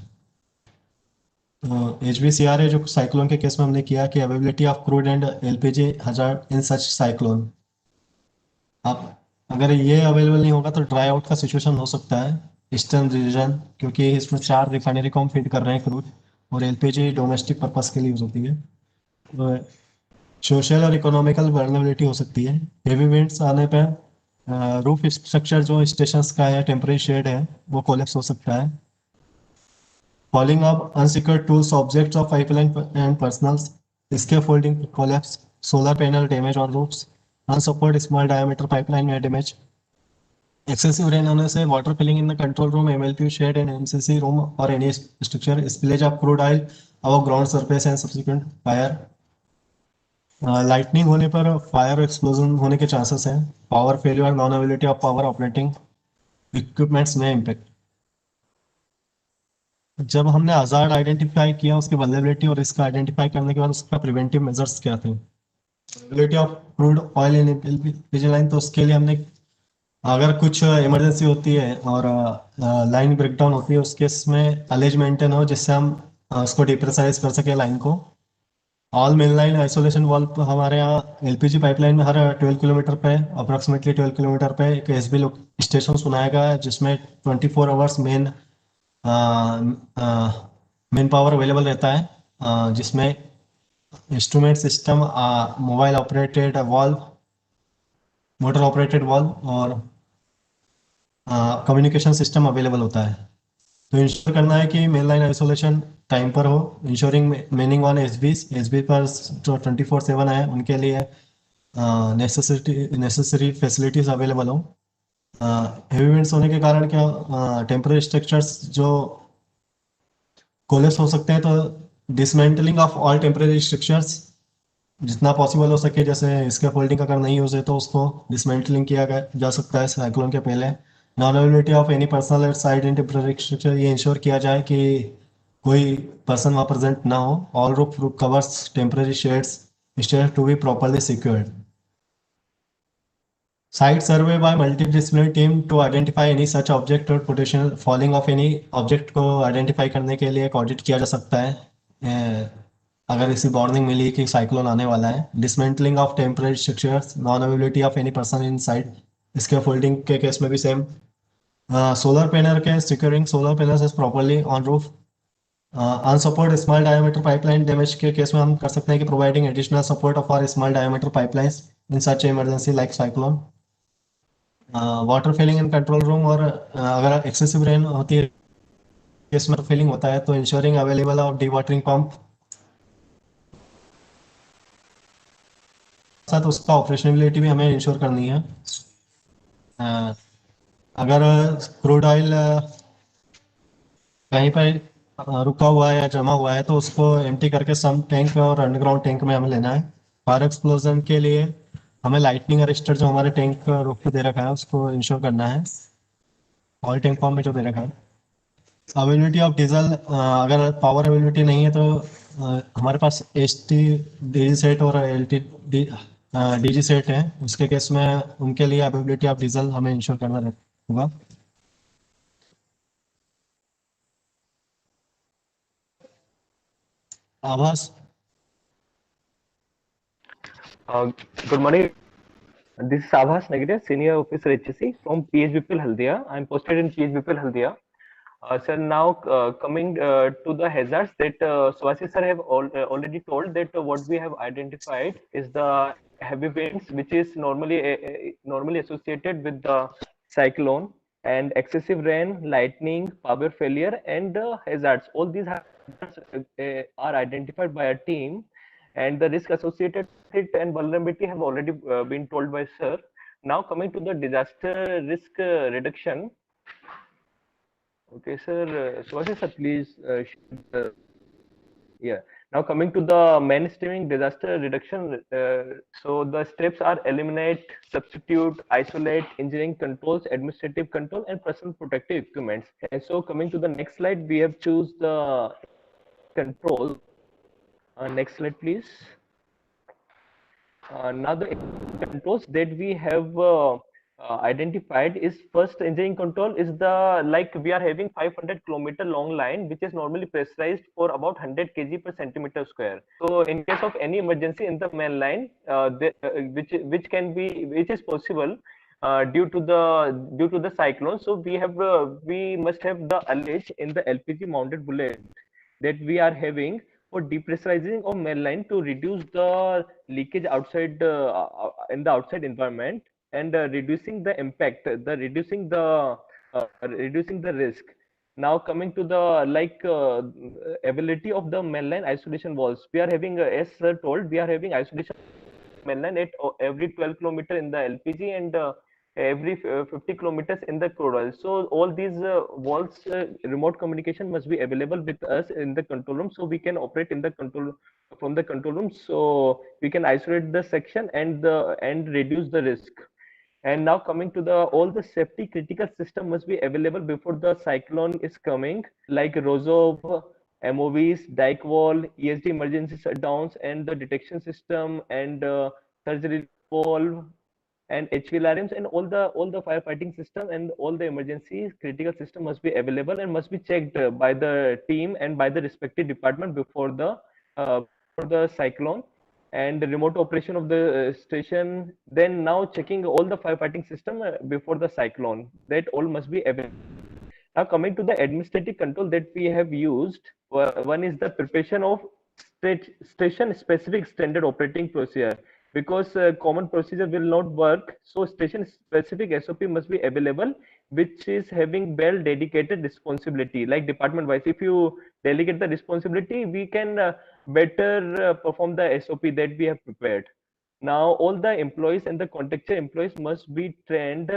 तो HBCRA जो साइक्लोन के केस में हमने किया कि availability of crude and LPG hazard in such cyclone. अब अगर ये अवेलेबल नहीं होगा तो ड्राई आउट का सिचुएशन हो सकता है ईस्टर्न रीजन, क्योंकि इसमें 4 रिफाइनरी को हम फीड कर रहे हैं क्रूड, और एलपीजी डोमेस्टिक पर्पस के लिए यूज होती है। तो सोशल और इकोनॉमिकल वल्नरेबिलिटी हो सकती है। हेवी विंड्स आने पर रूफ स्ट्रक्चर जो स्टेशन का है, टेम्परेरी शेड है, वो कोलेप्स हो सकता है। Falling of unsecured tools, objects of pipeline and personnels, scaffolding collapse, solar panel damage on roofs, unsupported small diameter pipeline में डैमेज, एक्सेसिव रेन होने से water filling in the control room, MLP shed and MCC room और any structure, spillage of crude oil above ground surface and subsequent fire. Lightning होने पर fire explosion होने के chances हैं। Power failure, non availability of power operating equipments में impact. जब हमने hazard identify किया, उसकी वल्नरेबिलिटी और रिस्क आइडेंटिफाई करने के बाद उसका प्रिवेंटिव मेजर्स क्या थे? Vulnerability of crude oil in LPG line, तो उसके लिए हमने, अगर कुछ इमरजेंसी होती है और लाइन ब्रेकडाउन होती है, उस केस में अलेज मेंटेन हो जिससे हम उसको डिप्रेशराइज कर सके लाइन को। All main line isolation valve हमारे यहाँ एलपीजी पाइपलाइन में हर 12 किलोमीटर पे, अप्रोक्सीमेटली 12 किलोमीटर पे एक एसबी स्टेशन सुनाया गया है, जिसमें 24 आवर्स मेन पावर अवेलेबल रहता है, जिसमें instrument system, mobile operated valve, motor operated valve और कम्युनिकेशन सिस्टम अवेलेबल होता है। तो इंश्योर करना है कि मेन लाइन आइसोलेशन टाइम पर हो, इंश्योरिंग मेनिंग ऑन एसबी पर जो 24/7 है उनके लिए नेसेसरी फैसिलिटीज अवेलेबल हो। हेवी विंड्स होने के कारण क्या टेम्पररी स्ट्रक्चर्स जो कोलेप्स हो सकते हैं, तो dismantling of all temporary structures जितना पॉसिबल हो सके, जैसे इसके फोल्डिंग अगर नहीं हो सके तो उसको डिसमेंटलिंग किया जा सकता है साइक्लोन के पहले। Non availability of any personal side in temporary structure, ये इंश्योर किया जाए कि कोई पर्सन वहाँ प्रेजेंट ना हो। All roof covers temporary sheds stair to be properly secured. Site survey by multidisciplinary team to identify any such object or potential falling of any object को identify करने के लिए एक audit किया जा सकता है। अगर इसी वार्निंग मिली कि साइक्लोन आने वाला है। Dismantling of temporary structures, non availability of any person in site, इसके फोल्डिंग के केस में भी सेम। सोलर पैनल के securing solar panels is properly on roof. Unsupport small diameter pipeline damage के केस में हम कर सकते हैं कि providing additional support for small diameter pipelines in such emergency like cyclone. Water filling in control room, और अगर एक्सेसिव रेन होती है केस में फिलिंग होता है तो ensuring available of D watering pump, साथ उसका ऑपरेशनबिलिटी भी हमें इंश्योर करनी है। अगर क्रूड ऑयल कहीं पर रुका हुआ है या जमा हुआ है तो उसको एम्प्टी करके सम टैंक और अंडरग्राउंड टैंक में हमें लेना है। फायर एक्सप्लोजन के लिए हमें लाइटनिंग अरेस्टर जो हमारे टैंक रुक पे दे रखा है उसको इंश्योर करना है, ऑयल टैंक फॉर्म में जो दे रखा है। अवेलेबिलिटी ऑफ डीजल, अगर पावर अवेलेबिलिटी नहीं है तो हमारे पास एस टी डी सेट और L T D G set है, उसके केस में उनके लिए अवेलेबिलिटी ऑफ डीजल हमें इंश्योर करना होगा। आवास। Good morning. This is Abhas Nagide, Senior Officer HSC from PHBPL Haldia. I am posted in PHBPL Haldia. Sir, now coming to the hazards that Swasi sir have already told that what we have identified is the heavy winds, which is normally associated with the cyclone, and excessive rain, lightning, power failure, and hazards. All these hazards are identified by a team, and the risk associated with it and vulnerability have already been told by sir. Now coming to the disaster risk reduction. Okay, sir. Subhashi sir, please. Yeah. Now coming to the mainstreaming disaster reduction. So the steps are eliminate, substitute, isolate, engineering controls, administrative control, and personal protective equipments. And so coming to the next slide, we have choose the control. Next slide, please. Now the controls that we have identified is first engineering control is the like we are having 500-kilometer long line which is normally pressurized for about 100 kg per centimeter square. So in case of any emergency in the main line, which is possible due to the cyclone, so we must have the allege in the LPG mounted bullet that we are having for depressurizing of main line to reduce the leakage outside in the outside environment and reducing the impact, reducing the risk. Now coming to the ability of the mainline isolation walls, we are having as sir told, we are having isolation mainline at every 12 kilometer in the LPG and every 50 kilometers in the crude oil. So all these walls remote communication must be available with us in the control room, so we can operate in the control from the control room, so we can isolate the section and reduce the risk. And now coming to the all the safety critical system must be available before the cyclone is coming, like ROSOV, MOVs, dike wall, ESD emergency shutdowns, and the detection system, and surgery valve, and HVLRMs, and all the firefighting system and all the emergency critical system must be available and must be checked by the team and by the respective department before the cyclone, and the remote operation of the station. Then now checking all the firefighting system before the cyclone, that all must be available. Now coming to the administrative control that we have used, one is the preparation of station specific standard operating procedure, because common procedure will not work, so station specific SOP must be available, which is having well dedicated responsibility, like department wise. If you delegate the responsibility, we can better perform the SOP that we have prepared. Now all the employees and the contractual employees must be trained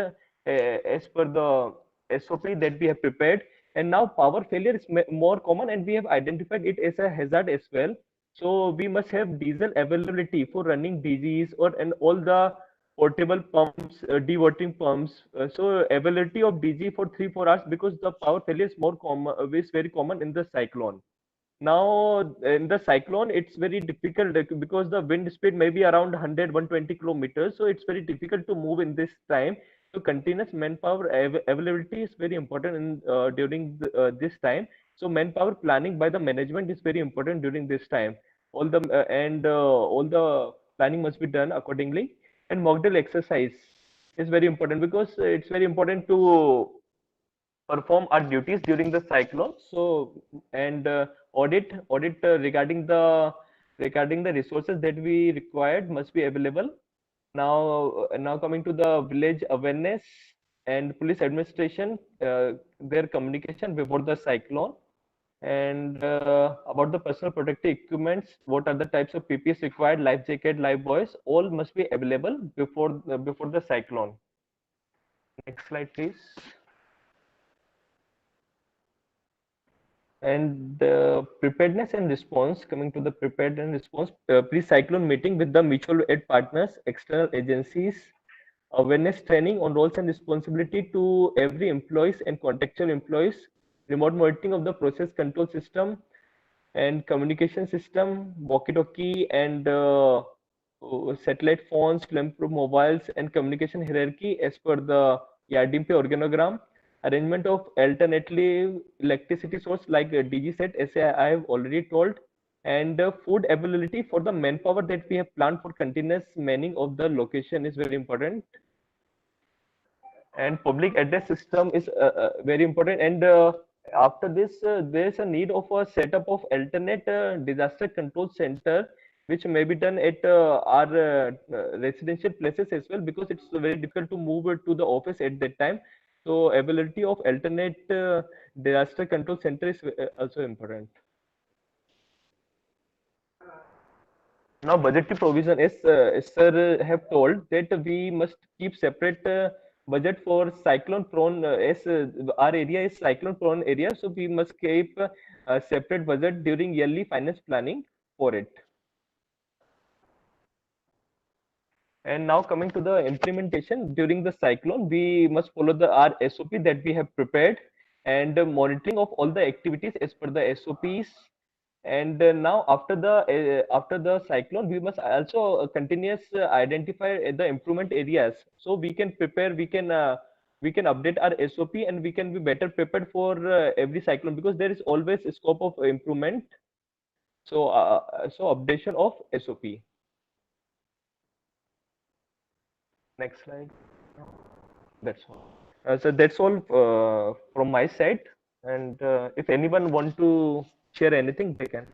as per the SOP that we have prepared. And now power failure is more common, and we have identified it as a hazard as well. So we must have diesel availability for running DGs and all the portable pumps, dewatering pumps. So availability of DG for 3-4 hours, because the power failure is more common, is very common in the cyclone. Now in the cyclone, it's very difficult because the wind speed may be around 100-120 kilometers, so it's very difficult to move in this time. So continuous manpower availability is very important during this time. So manpower planning by the management is very important during this time. All the planning must be done accordingly. And mock drill exercise is very important, because it's very important to perform our duties during the cyclone. So, and audit regarding the resources that we required must be available. Now coming to the village awareness and police administration, their communication before the cyclone, and about the personal protective equipments, what are the types of PPEs required, life jacket, life buoys, all must be available before the cyclone. Next slide, please. And preparedness and response, coming to the prepared and response, pre-cyclone meeting with the mutual aid partners, external agencies, awareness training on roles and responsibility to every employees and contractual employees, remote monitoring of the process control system and communication system, walkie-talkie and satellite phones, flame-proof mobiles, and communication hierarchy as per the NIDM organogram. Arrangement of alternately electricity source like DG set, as I have already told, and food availability for the manpower that we have planned for continuous manning of the location is very important. And public address system is very important. And after this, there is a need of a setup of alternate disaster control center, which may be done at our residential places as well, because it's very difficult to move to the office at that time. So availability of alternate disaster control center is also important. Now budgetary provision is, sir have told that we must keep separate budget for cyclone prone, as our area is cyclone prone area, so we must keep a separate budget during yearly finance planning for it. And now coming to the implementation during the cyclone, we must follow our SOP that we have prepared, and monitoring of all the activities as per the SOPs. And now after the cyclone, we must also continuous identify the improvement areas, so we can prepare, we can update our SOP, and we can be better prepared for every cyclone, because there is always a scope of improvement. So updation of SOP. Next slide. That's all. So that's all from my side. And if anyone want to share anything, they can.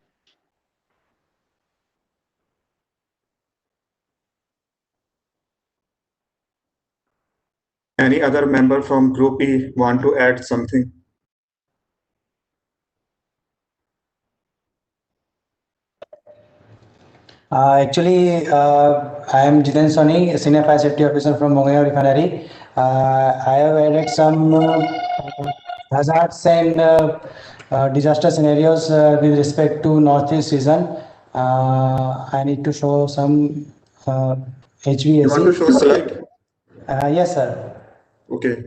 Any other member from Group E want to add something? Actually, I am Jiten Soni, Senior Fire Safety Officer from Bongaya Refinery. I have added some hazards and disaster scenarios with respect to Northeast season. I need to show some HVAC. You want to show slide? Yes, sir. Okay.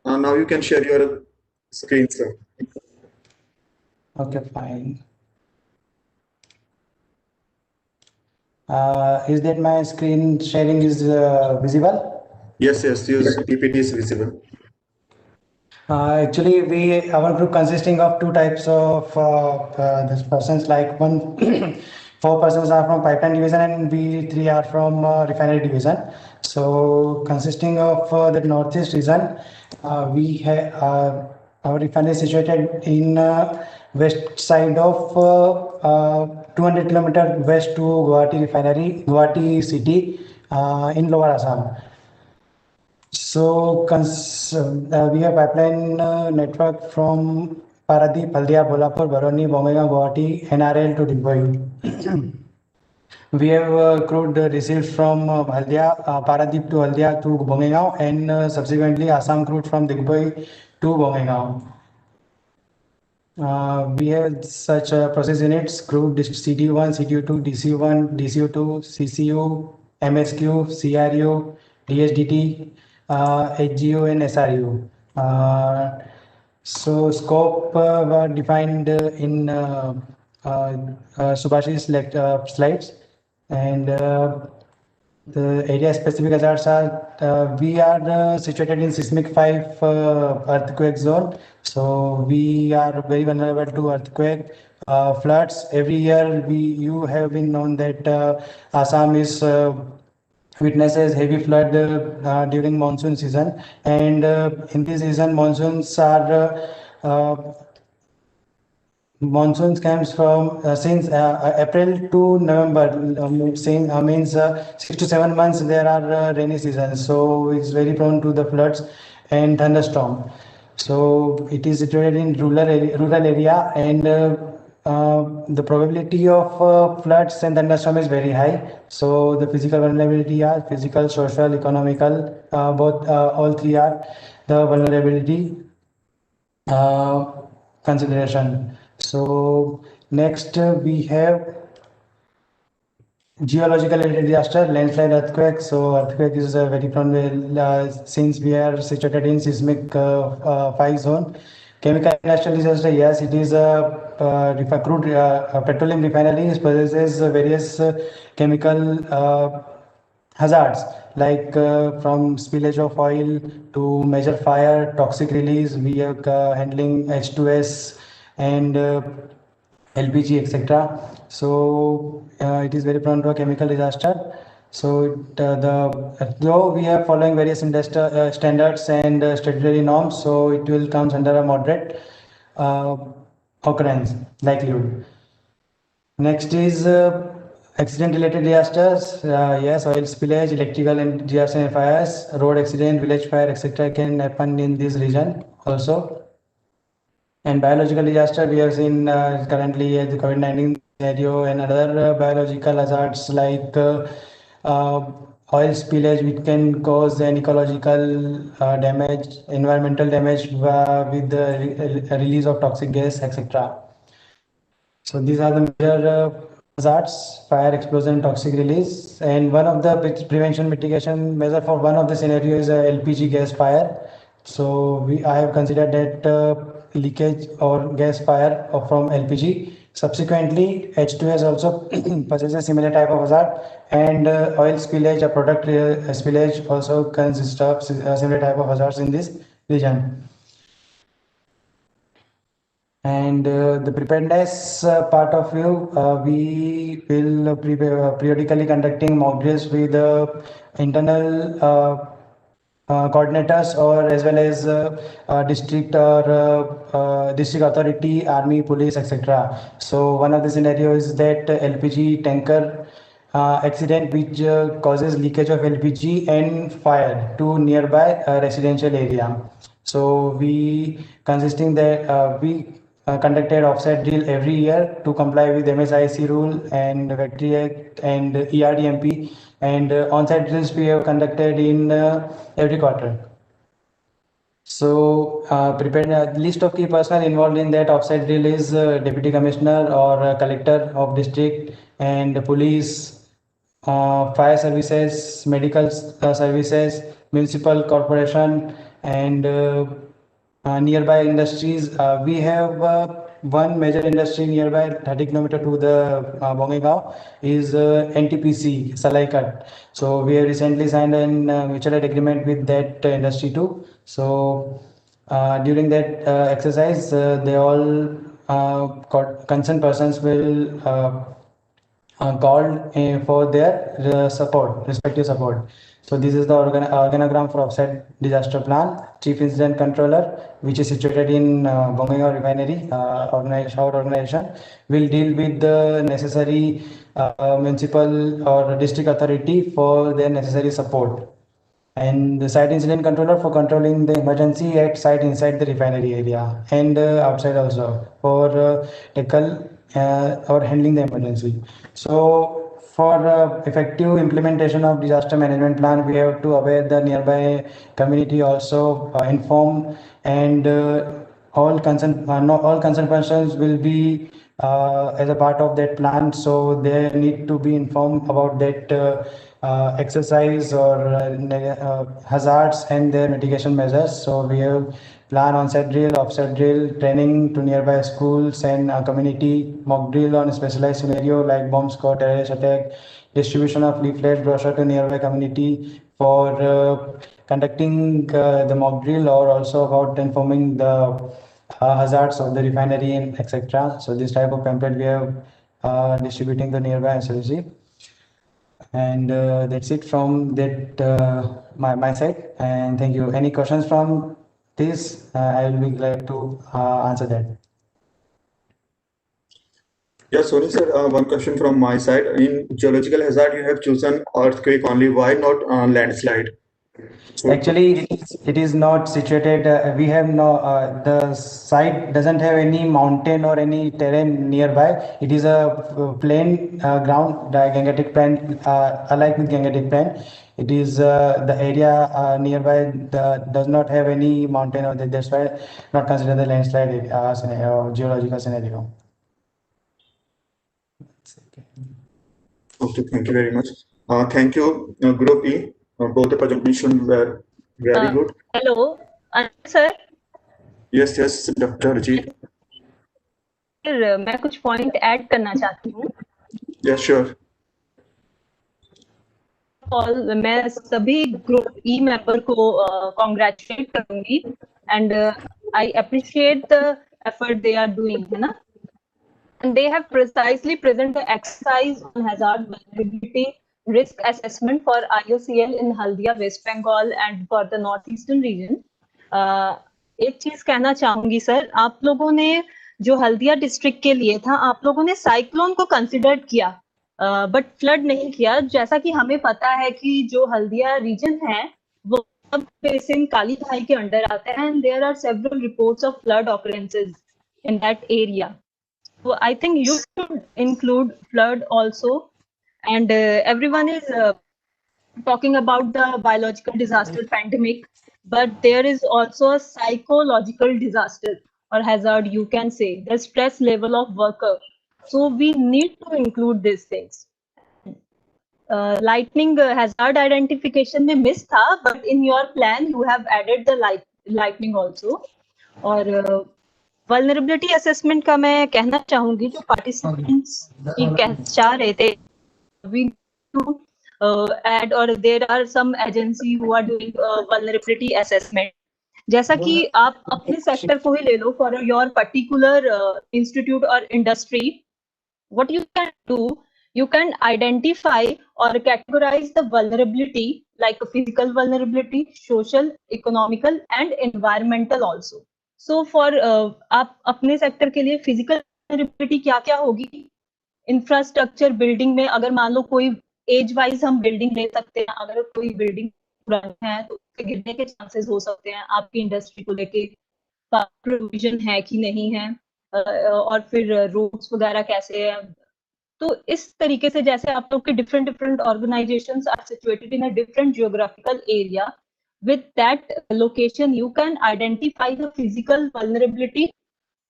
Now you can share your screen, sir. Okay, fine. Is that my screen sharing is visible? Yes, yes, your PPT is visible. Actually, our group consisting of two types of these persons. Like one, 4 persons are from pipeline division, and we three are from refinery division. So, consisting of the northeast region, we have our refinery is situated in west side of 200 kilometer west to Guwahati refinery, Guwahati city in Lower Assam. So, we have pipeline network from Paradeep, Haldia, Bholapur, Baroni, Bomega, Guwahati, NRL to Digboi. We have crude received from Haldia, Paradeep to Haldia to Bongaigaon, and subsequently Assam crude from Digboi to Bongaigaon. We have such process units: crude CDU1, CDU2, DCU1, DCU2, CCU, MSQ, CRU, DSDT, HGU, and SRU. So scope were defined in Subhash's slides, and the area specific hazards are we are situated in seismic 5 earthquake zone, so we are very vulnerable to earthquake, floods. Every year you have been known that Assam is witnesses heavy flood during monsoon season, and in this season monsoons are monsoons comes from since April to November. Means 6 to 7 months there are rainy seasons, so it's very prone to the floods and thunderstorm. So it is situated in rural area, and the probability of floods and thunderstorm is very high. So the physical vulnerability are physical, social, economical, both all three are the vulnerability consideration. So next we have geological disaster, landslide, earthquake. So earthquake is a very prone since we are situated in seismic 5 zone. Chemical industrial disaster, yes, it is a crude petroleum refinery possesses various chemical hazards, like from spillage of oil to major fire, toxic release. We are handling H2S and LPG, etc. So it is very prone to a chemical disaster. So though we are following various standards and statutory norms, so it will comes under a moderate uh, occurrence likelihood. Next is accident-related disasters. Yes, oil spillage, electrical and disaster and fires, road accident, village fire, etc. can happen in this region also. And biological disaster, we have seen currently the COVID-19 scenario, and other biological hazards like oil spillage, which can cause an ecological damage, environmental damage with the release of toxic gas, etc. So these are the major hazards: fire, explosion, toxic release. And one of the prevention mitigation measure for one of the scenario is LPG gas fire. So I have considered that leakage or gas fire from LPG. Subsequently, H2S also possesses similar type of hazard, and oil spillage, a product spillage also consists of similar type of hazards in this region. And the preparedness part of view, we will periodically conducting mock drills with internal coordinators, or as well as district or district authority, army, police, etc. So one of the scenarios is that LPG tanker accident, which causes leakage of LPG and fire to nearby residential area. So we consisting that we conducted offset drill every year to comply with MHIC rule and Factory Act and ERDMP, and on-site drills we have conducted in every quarter. So prepared a list of key personnel involved in that offsite drill is deputy commissioner or collector of district, and police, fire services, medical services, municipal corporation, and nearby industries. We have one major industry nearby 30 kilometer to the Bongaigaon is NTPC Salaikat. So we have recently signed an mutual aid agreement with that industry too. So during that exercise, they all concerned persons will called for their support, respective support. So this is the organogram for offsite disaster plan. Chief Incident Controller, which is situated in Bongaigaon Refinery, our organization will deal with the necessary municipal or district authority for their necessary support. And the site incident controller for controlling the emergency at site inside the refinery area and outside also for tackle or handling the emergency. So for effective implementation of disaster management plan, we have to aware the nearby community, also inform, and all concerned no, all concerned persons will be as a part of that plan, so they need to be informed about that exercise or hazards and their mitigation measures. So we have plan on-site drill, off-site drill, training to nearby schools and community, mock drill on a specialized scenario like bomb squad, terrorist attack, distribution of leaflets, brochure to nearby community for conducting the mock drill, or also about informing the hazards of the refinery and etc. So this type of pamphlet we have distributing the nearby SLC. And that's it from that my side. And thank you. Any questions from this? I will be glad to answer that. Yes, Soni sir, one question from my side. In geological hazard, you have chosen earthquake only. Why not landslide? So, Actually, it is not situated. We have no, the site doesn't have any mountain or any terrain nearby. It is a plain ground, the Gangetic plain, alike with Gangetic plain. It is the area nearby does not have any mountain, or that's why not considered the landslide scenario, geological scenario. okay, thank you very much. Thank you, Group E. Both the presentations were very good. Hello, sir. Yes, yes, Dr. Ji. Sir मैं कुछ point add करना चाहती हूँ. Yes, sure. मैं सभी group ई member को congratulate करूंगी and I appreciate the effort they are doing, है ना. And they have precisely presented the exercise on hazard vulnerability risk assessment for IOCL in Haldia, West Bengal and for the northeastern region. एक चीज कहना चाहूंगी sir, आप लोगों ने जो हल्दिया डिस्ट्रिक्ट के लिए था, आप लोगों ने साइक्लोन को कंसिडर किया बट फ्लड नहीं किया. जैसा कि हमें पता है कि जो हल्दिया रीजन है वो बेसिन काली खाई के अंडर आता है and there are several reports of flood occurrences in that area. So I think you should include flood also, and everyone is talking about the biological disaster pandemic, but there is also a psychological disaster or hazard, you can say, the stress level of worker. So we need to include these things. Lightning hazard identification में miss था, but in your plan you have added the lightning also. और vulnerability assessment का मैं कहना चाहूंगी, जो participants चाह रहे थे, we to add or there are some agency who are doing vulnerability assessment. जैसा कि आप अपने सेक्टर को ही ले लो, for your particular institute or industry, what you can do, you can identify or categorize the vulnerability like physical vulnerability, social, economical and environmental also. So for आप अपने sector के लिए फिजिकल वल्नरेबिलिटी क्या क्या होगी, infrastructure building में, अगर मान लो कोई एज वाइज हम बिल्डिंग ले सकते हैं, अगर कोई बिल्डिंग पुरानी है तो उसके गिरने के चांसेस हो सकते हैं, आपकी इंडस्ट्री को लेके प्रोविजन है कि नहीं है, और फिर रोड्स वगैरह कैसे है. तो इस तरीके से जैसे आप लोग के different different organisations are situated in a different geographical area, with that location you can identify the physical vulnerability.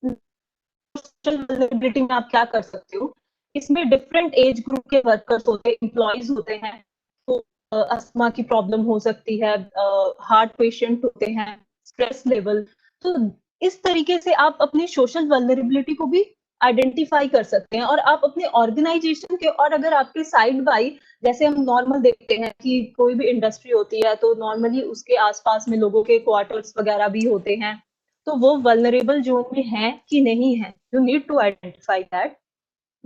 Social vulnerability में आप क्या कर सकते हो, इसमें डिफरेंट एज ग्रुप के वर्कर्स होते हैं, एम्प्लॉयज होते हैं, तो अस्थमा की प्रॉब्लम हो सकती है, हार्ट पेशेंट होते हैं, स्ट्रेस लेवल। तो इस तरीके से आप अपनी सोशल वल्नरेबिलिटी को भी आइडेंटिफाई कर सकते हैं, और आप अपने ऑर्गेनाइजेशन के, और अगर आपके साइड बाय, जैसे हम नॉर्मल देखते हैं कि कोई भी इंडस्ट्री होती है तो नॉर्मली उसके आसपास में लोगों के क्वार्टर्स वगैरह भी होते हैं, तो वो वल्नरेबल जोन में है कि नहीं है, you need to identify that.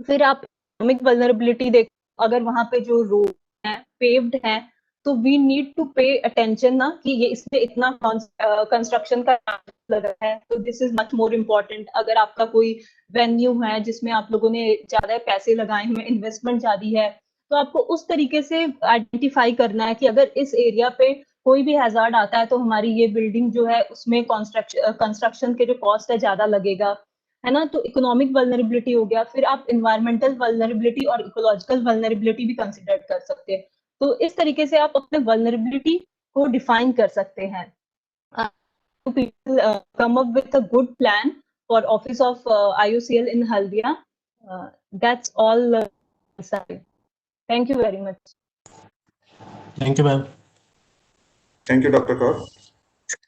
फिर आप इकोनॉमिक वल्नरेबिलिटी देख, अगर वहां पे जो रोड है पेव्ड है, तो we need to pay attention ना कि ये इसमें इतना कंस्ट्रक्शन का लगा है, तो this is much more important. अगर आपका कोई वेन्यू है जिसमें आप लोगों ने ज्यादा पैसे लगाए हुए, इन्वेस्टमेंट ज्यादा है, तो आपको उस तरीके से आइडेंटिफाई करना है कि अगर इस एरिया पे कोई भी हैजार्ड आता है तो हमारी ये बिल्डिंग जो है उसमें कंस्ट्रक्शन के जो कॉस्ट है ज्यादा लगेगा, है ना। तो इकोनॉमिक वल्नरेबिलिटी हो गया, फिर आप इन्वायरमेंटल वल्नरेबिलिटी और इकोलॉजिकल वल्नरेबिलिटी भी कंसिडर कर सकते हैं। तो इस तरीके से आप अपने वल्नरेबिलिटी को डिफाइन कर सकते हैं। People come up with a good plan for Office of IOCL in Haldia. That's all. Thank you very much. Thank you, ma'am. Thank you, Dr. Kaur.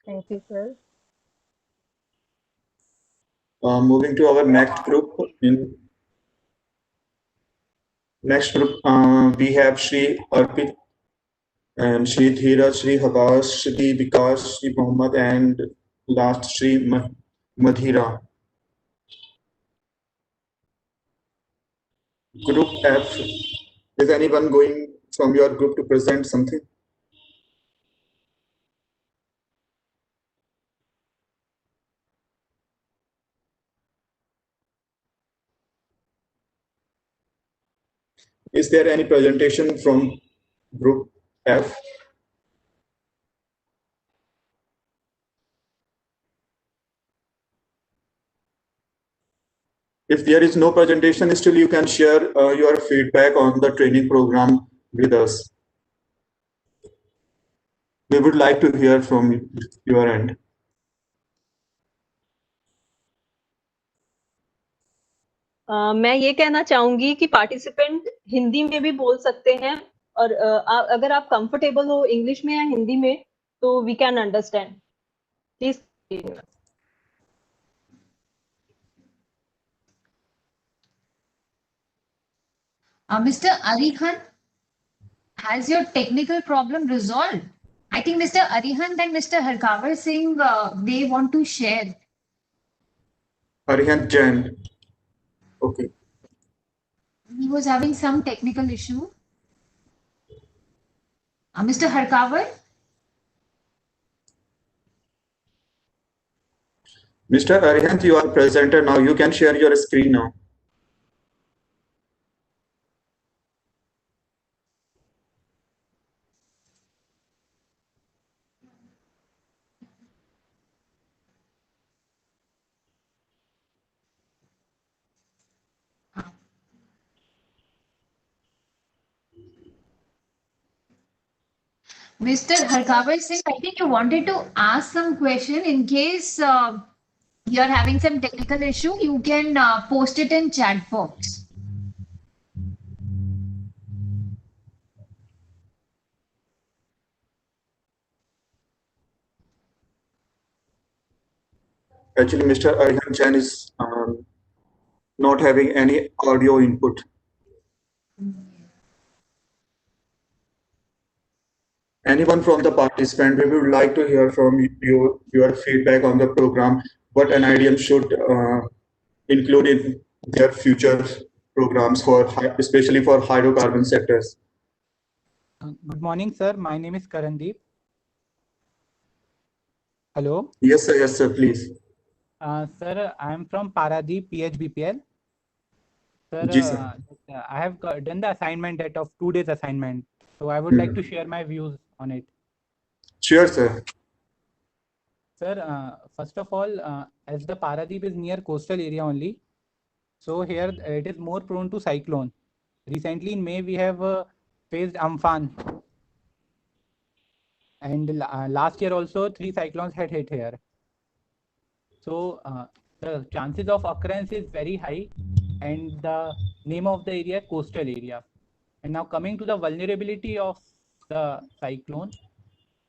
Thank you, sir. Moving to our next group. Next group, we have Shri Arpit and Shri Dheeraj, Shri Habas, Shri Vikas, Shri Mohammed, and last Shri Madhira. Group F. Is anyone going from your group to present something? Is there any presentation from group F? If there is no presentation, still you can share your feedback on the training program with us. We would like to hear from your end. मैं ये कहना चाहूंगी कि participant Hindi में भी बोल सकते हैं, और अगर आप कंफर्टेबल हो इंग्लिश में या हिंदी में तो we can understand please. Mr. Arihan, has your technical problem resolved? I think Mr. Arihan and Mr. Harkavar Singh, they want to share. Arihant Jain. Okay. He was having some technical issue. Mr. Harkavar? Mr. Arihant, you are presenter now. You can share your screen now. Mr. Harkavar Singh, I think you wanted to ask some question. In case you're having some technical issue, you can post it in chat box. Actually, Mr. Arihant Jain is not having any audio input. Anyone from the participant, we would like to hear from you, your feedback on the program, what NIDM should include in their future programs, especially for hydrocarbon sectors. Good morning, sir. My name is Karandeep. Hello? Yes, sir, please. Sir, I am from Paradeep, PHBPL. Sir, Sir. I have done the assignment that of 2 days assignment. So I would like to share my views on it. Sure, sir. Sir, first of all, as the Paradeep is near coastal area only, so here it is more prone to cyclone. Recently in May, we have faced Amphan. And last year also 3 cyclones had hit here. So the chances of occurrence is very high. and the name of the area coastal area. And now coming to the vulnerability of the cyclone.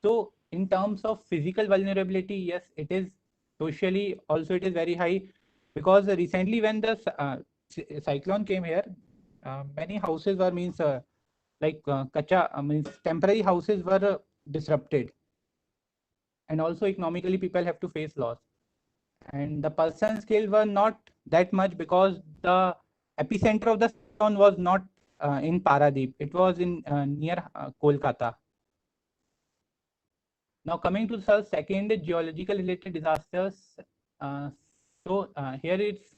So in terms of physical vulnerability, yes, it is. Socially also it is very high, because recently when the cyclone came here, many houses were means temporary houses were disrupted, and also economically people have to face loss. And the persons killed were not that much, because the epicenter of the cyclone was not in Paradip. It was in near Kolkata. Now coming to the second geological related disasters. Here it's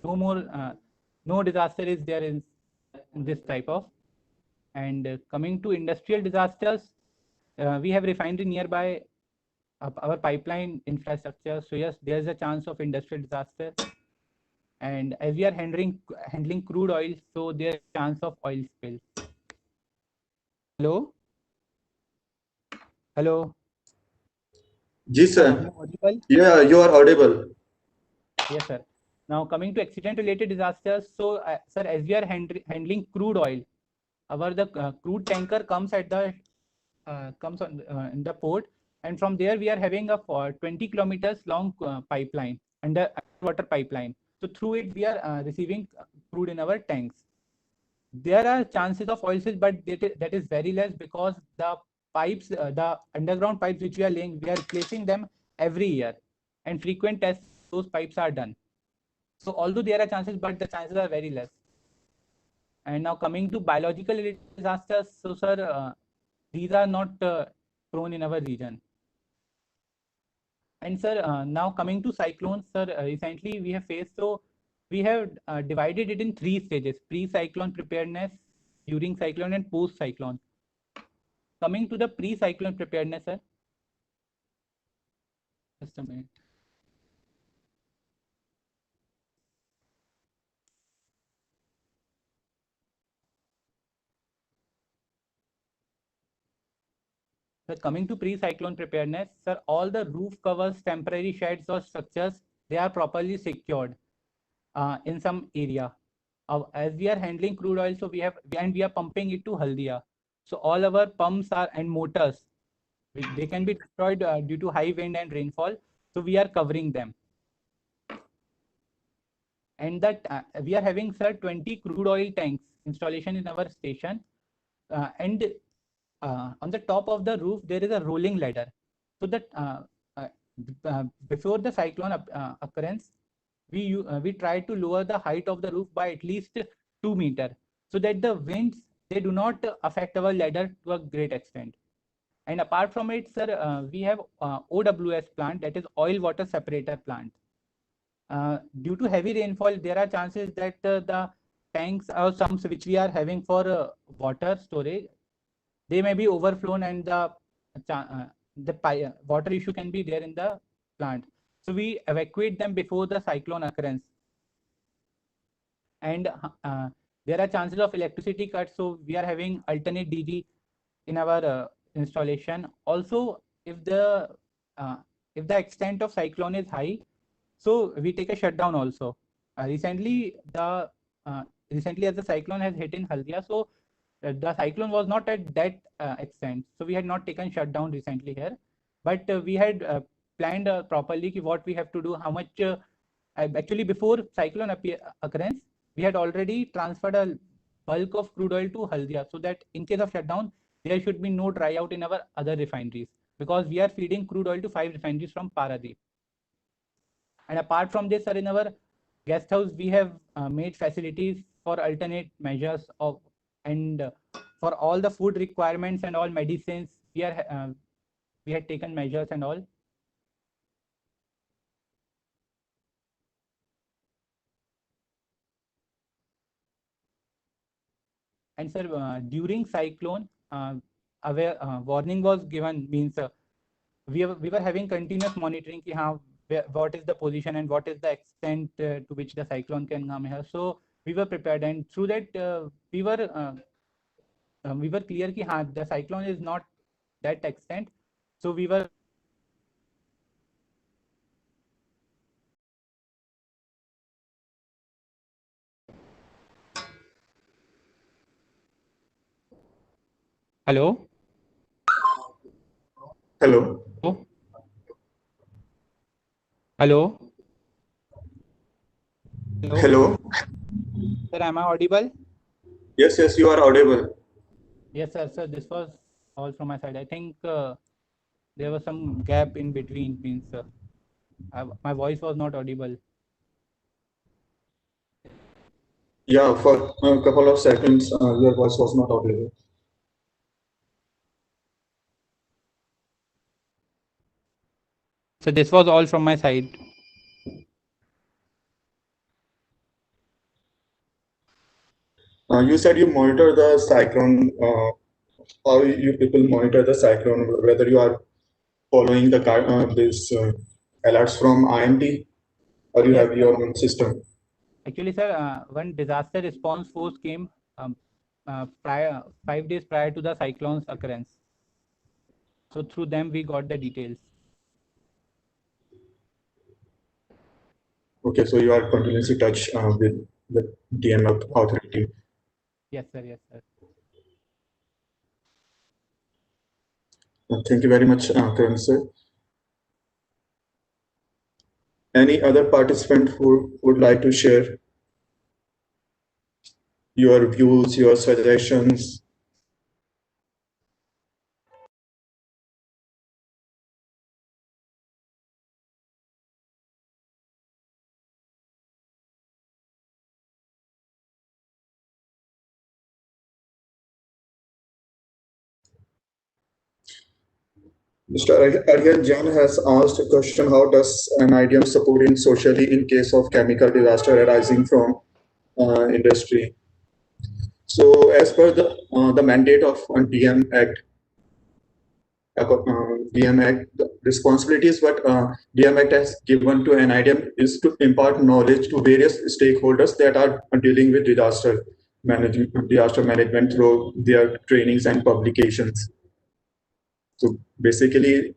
no disaster is there in this type of. And coming to industrial disasters, we have refinery nearby our pipeline infrastructure. So yes, there's a chance of industrial disaster. And as we are handling crude oil, so there's a chance of oil spill. Hello? Hello? Yes, sir. Am I audible? Yeah, you are audible. Yes, sir. Now coming to accident-related disasters. So, sir, as we are handling crude oil, the crude tanker comes at the in the port, and from there we are having a 20 kilometers long pipeline, underwater pipeline. So through it we are receiving crude in our tanks. There are chances of oil spill, but that is very less, because the pipes, the underground pipes which we are laying, we are replacing them every year, and frequent tests those pipes are done. So although there are chances, but the chances are very less. And now coming to biological disasters, so sir, these are not prone in our region. And sir, now coming to cyclones, sir, recently we have faced, so we have divided it in 3 stages: pre-cyclone preparedness, during cyclone, and post-cyclone. Coming to the pre-cyclone preparedness, sir. Just a minute. So coming to pre-cyclone preparedness, sir, all the roof covers, temporary sheds or structures, they are properly secured in some area. As we are handling crude oil, so we are pumping it to Haldia. So all our pumps and motors, they can be destroyed due to high wind and rainfall. So we are covering them. And that we are having, sir, 20 crude oil tanks installation in our station. And on the top of the roof, there is a rolling ladder. So that before the cyclone occurrence, we try to lower the height of the roof by at least 2 meters, so that the winds, they do not affect our ladder to a great extent. And apart from it, sir, we have OWS plant, that is oil water separator plant. Due to heavy rainfall, there are chances that the tanks or sumps which we are having for water storage, they may be overflown, and the water issue can be there in the plant. So we evacuate them before the cyclone occurrence. And there are chances of electricity cuts, so we are having alternate DG in our installation. Also, if the extent of cyclone is high, so we take a shutdown also. Recently as the cyclone has hit in Haldia, so the cyclone was not at that extent, so we had not taken shutdown recently here, but we had planned properly what we have to do, how much. Actually, before cyclone occurrence, we had already transferred a bulk of crude oil to Haldia, so that in case of shutdown, there should be no dry out in our other refineries, because we are feeding crude oil to 5 refineries from Paradip. And apart from this, sir, in our guest house, we have made facilities for alternate measures of, and for all the food requirements and all medicines, we had taken measures and all. And sir, during cyclone, warning was given, means we were having continuous monitoring ki, what is the position and what is the extent to which the cyclone can come here. So we were prepared, and through that we were clear ki, the cyclone is not that extent. So we were Hello. Hello. Hello. Hello. Hello. Sir, am I audible? Yes, yes, you are audible. Yes, sir. Sir, this was all from my side. I think there was some gap in between. Means my voice was not audible. Yeah, for a couple of seconds, your voice was not audible. So this was all from my side. You said you monitor the cyclone. How you people monitor the cyclone? Whether you are following the this alerts from IMD or you Yes, have your own system? actually, sir, when disaster response force came prior 5 days prior to the cyclone's occurrence. So through them we got the details. Okay, so you are continuously touch with the DM authority. Yes, sir. Yes, sir. Thank you very much, Karan sir. Any other participant who would like to share your views, your suggestions? Mr. Aryan Jan has asked a question: how does NIDM supporting socially in case of chemical disaster arising from industry? So, as per the mandate of DM Act, DM Act, the responsibilities what DM Act has given to NIDM is to impart knowledge to various stakeholders that are dealing with disaster management through their trainings and publications. So basically,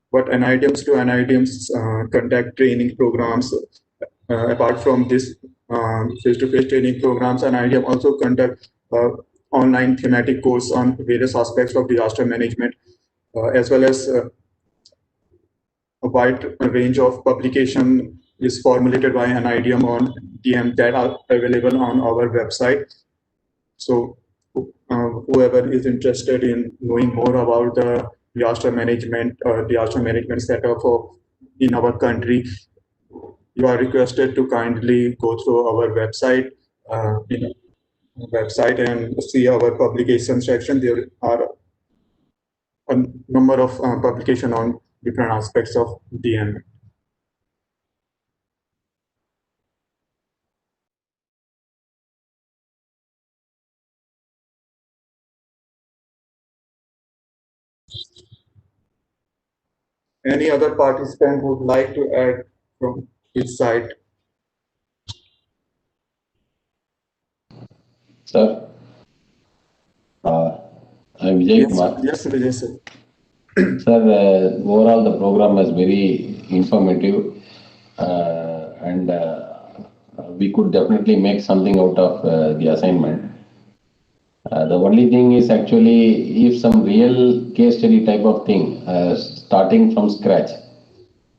what NIDMs do, NIDMs conduct training programs. Apart from this face-to-face training programs, NIDM also conduct online thematic course on various aspects of disaster management, as well as a wide range of publication is formulated by NIDM on DM that are available on our website. So whoever is interested in knowing more about the disaster management setup in our country, you are requested to kindly go through our website, and see our publication section. There are a number of publication on different aspects of DM. Any other participant would like to add from his side? Sir, I'm Vijay Yes, Kumar. yes, Vijay sir. Sir, overall the program was very informative and we could definitely make something out of the assignment. The only thing is actually if some real case study type of thing, starting from scratch,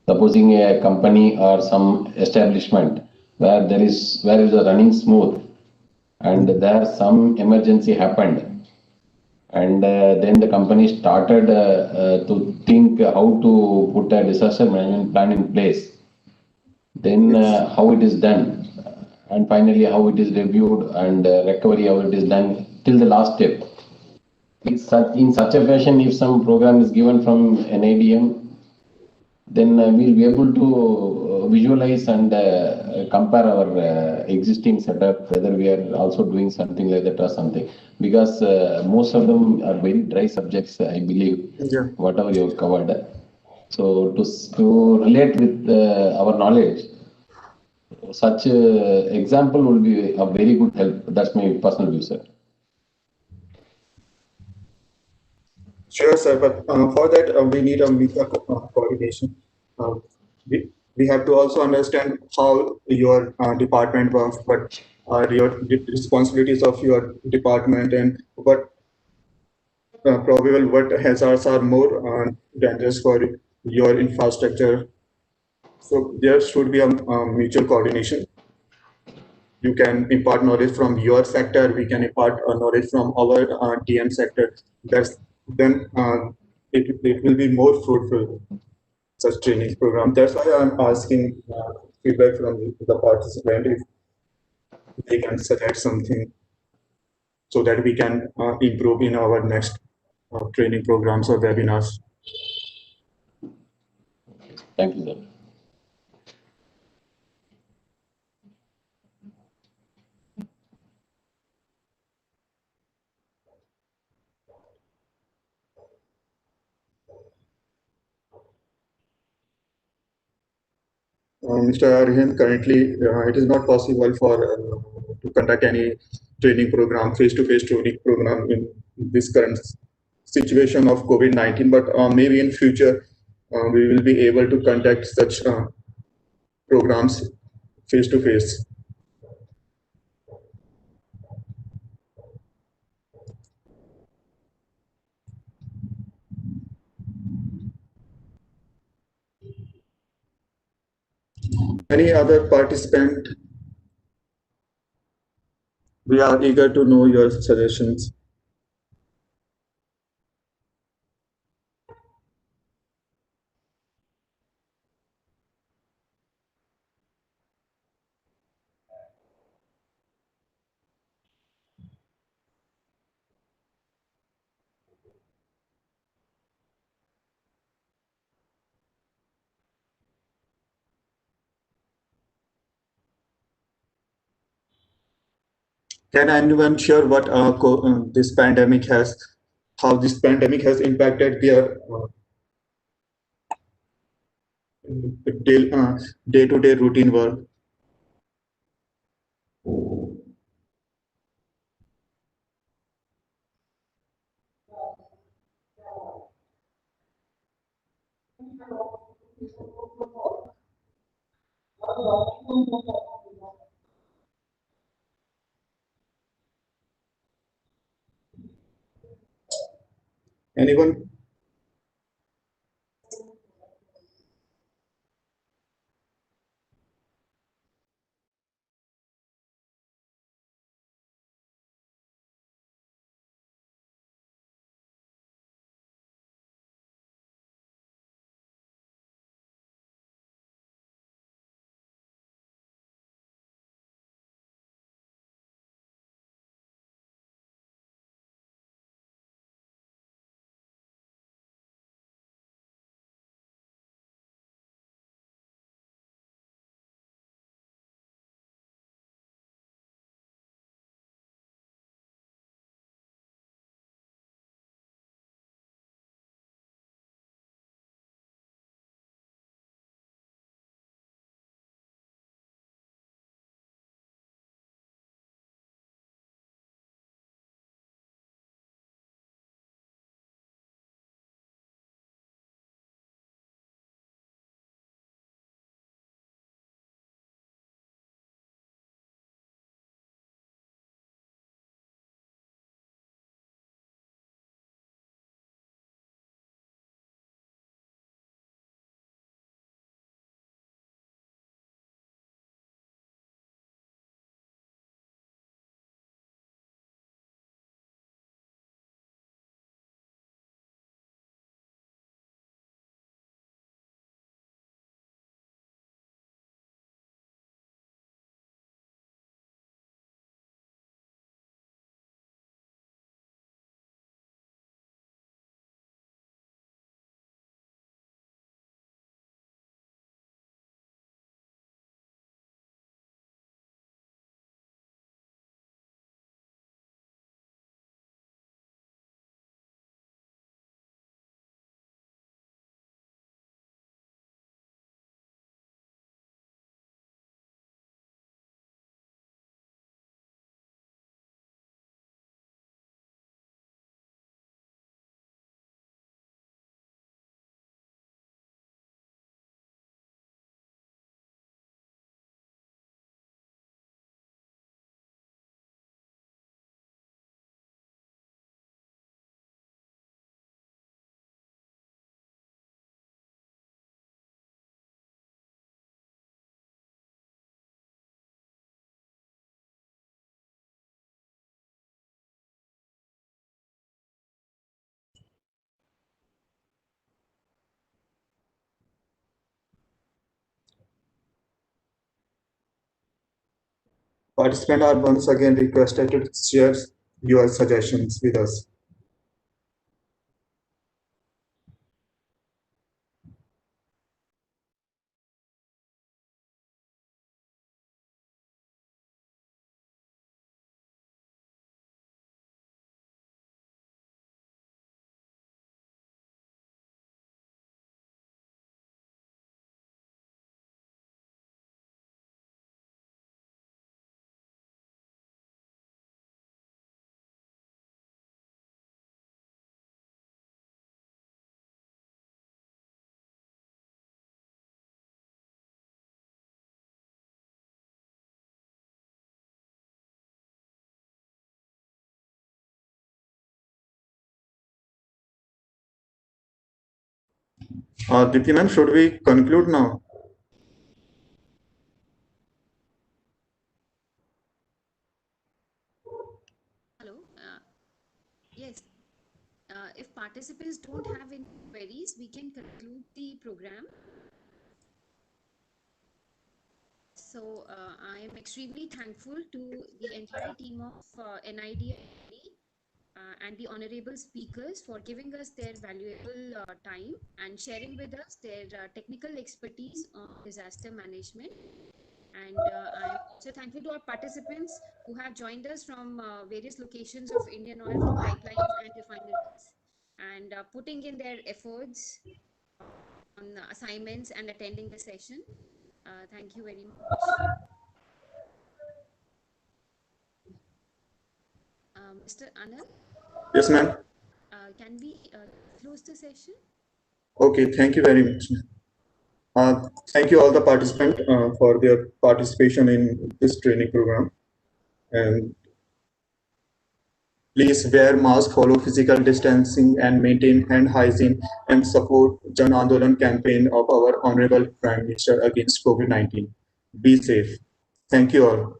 supposing a company or some establishment where where is the running smooth and there some emergency happened and then the company started to think how to put a disaster management plan in place, then how it is done, and finally how it is reviewed and recovery how it is done till the last step. In such a fashion, if some program is given from NIDM, then we'll be able to visualize and compare our existing setup, whether we are also doing something like that or something. Because most of them are very dry subjects, I believe, whatever you have covered. So to relate with our knowledge, such example will be a very good help. That's my personal view, sir. Sure, sir. But for that, we need a media coordination. Uh, we have to also understand how your department works, what are your responsibilities of your department, and what probable what hazards are more dangerous for your infrastructure. So there should be a mutual coordination. You can impart knowledge from your sector. We can impart knowledge from our TM sector. That's then it will be more fruitful, such training program. That's why I'm asking feedback from the participant if they can suggest something so that we can improve in our next training programs or webinars. Thank you, sir. Mr. Aryan, currently it is not possible for to conduct any training program, face-to-face training program in this current situation of COVID-19. But maybe in future we will be able to conduct such programs face-to-face. Any other participant? We are eager to know your suggestions. Can anyone share what this pandemic has, how this pandemic has impacted their day-to-day routine work? Anyone? Participants are once again requested to share your suggestions with us. Dipti ma'am, should we conclude now? Hello. Yes. If participants don't have any queries, we can conclude the program. So I am extremely thankful to the entire team of NIDM and the honorable speakers for giving us their valuable time and sharing with us their technical expertise on disaster management. And I'm also thankful to our participants who have joined us from various locations of Indian Oil, from pipelines and refineries, and putting in their efforts on assignments and attending the session. Thank you very much. Mr. Anil? Yes, ma'am. Can we close the session? Okay, thank you very much. Thank you all the participants for their participation in this training program. And please wear mask, follow physical distancing, and maintain hand hygiene, and support Jan Andolan campaign of our Honorable Prime Minister against COVID-19. Be safe. Thank you all.